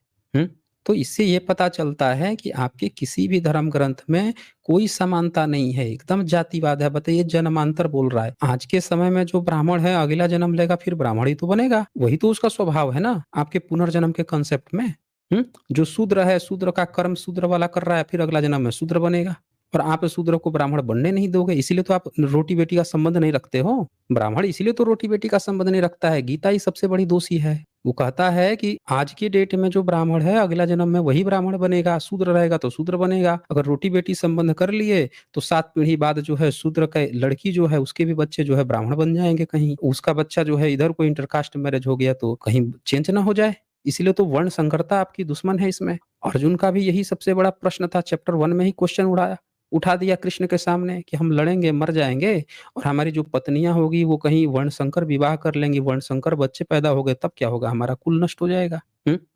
तो इससे ये पता चलता है कि आपके किसी भी धर्म ग्रंथ में कोई समानता नहीं है, एकदम जातिवाद है। बताइए, जन्मांतर बोल रहा है। आज के समय में जो ब्राह्मण है अगला जन्म लेगा फिर ब्राह्मण ही तो बनेगा, वही तो उसका स्वभाव है ना आपके पुनर्जन्म के कंसेप्ट में। जो शूद्र है, शूद्र का कर्म शूद्र वाला कर रहा है, फिर अगला जन्म में शूद्र बनेगा, और आप शूद्र को ब्राह्मण बनने नहीं दोगे। इसीलिए तो आप रोटी बेटी का संबंध नहीं रखते हो। ब्राह्मण इसीलिए तो रोटी बेटी का संबंध नहीं रखता है। गीता ही सबसे बड़ी दोषी है। वो कहता है कि आज की डेट में जो ब्राह्मण है अगला जन्म में वही ब्राह्मण बनेगा, शूद्र रहेगा तो शूद्र बनेगा। अगर रोटी बेटी संबंध कर लिए तो 7 पीढ़ी बाद जो है शूद्र का लड़की जो है उसके भी बच्चे जो है ब्राह्मण बन जाएंगे, कहीं उसका बच्चा जो है इधर कोई इंटरकास्ट मैरिज हो गया तो कहीं चेंज ना हो जाए। इसीलिए तो वर्ण संकरता आपकी दुश्मन है इसमें। अर्जुन का भी यही सबसे बड़ा प्रश्न था, चैप्टर 1 में ही क्वेश्चन उठा दिया कृष्ण के सामने कि हम लड़ेंगे, मर जाएंगे, और हमारी जो पत्नियां होगी वो कहीं वर्णशंकर विवाह कर लेंगी, वर्णशंकर बच्चे पैदा हो गए, तब क्या होगा? हमारा कुल नष्ट हो जाएगा।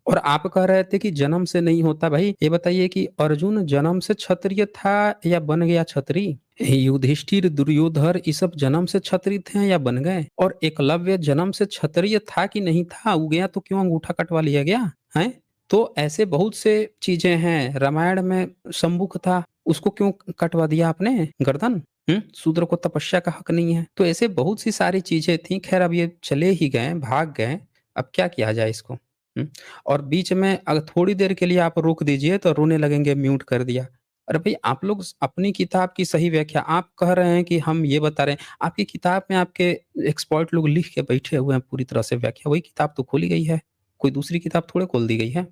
और आप कह रहे थे कि जन्म से नहीं होता। भाई ये बताइए कि अर्जुन जन्म से क्षत्रिय था या बन गया क्षत्रिय? युधिष्ठिर, दुर्योधन, ये सब जन्म से क्षत्रिय थे या बन गए? और एकलव्य जन्म से क्षत्रिय था कि नहीं था? हो गया तो क्यों अंगूठा कटवा लिया गया है? तो ऐसे बहुत से चीजें हैं। रामायण में शंबुक था, उसको क्यों कटवा दिया आपने गर्दन? शूद्र को तपस्या का हक नहीं है। तो ऐसे बहुत सी सारी चीजें थी। खैर अब ये चले ही गए, भाग गए, अब क्या किया जाए इसको। और बीच में अगर थोड़ी देर के लिए आप रोक दीजिए तो रोने लगेंगे, म्यूट कर दिया। अरे भाई, आप लोग अपनी किताब की सही व्याख्या आप कह रहे हैं कि हम ये बता रहे हैं, आपकी किताब में आपके एक्सपर्ट लोग लिख के बैठे हुए हैं पूरी तरह से व्याख्या, वही किताब तो खोली गई है, कोई दूसरी किताब थोड़े खोल दी गई है।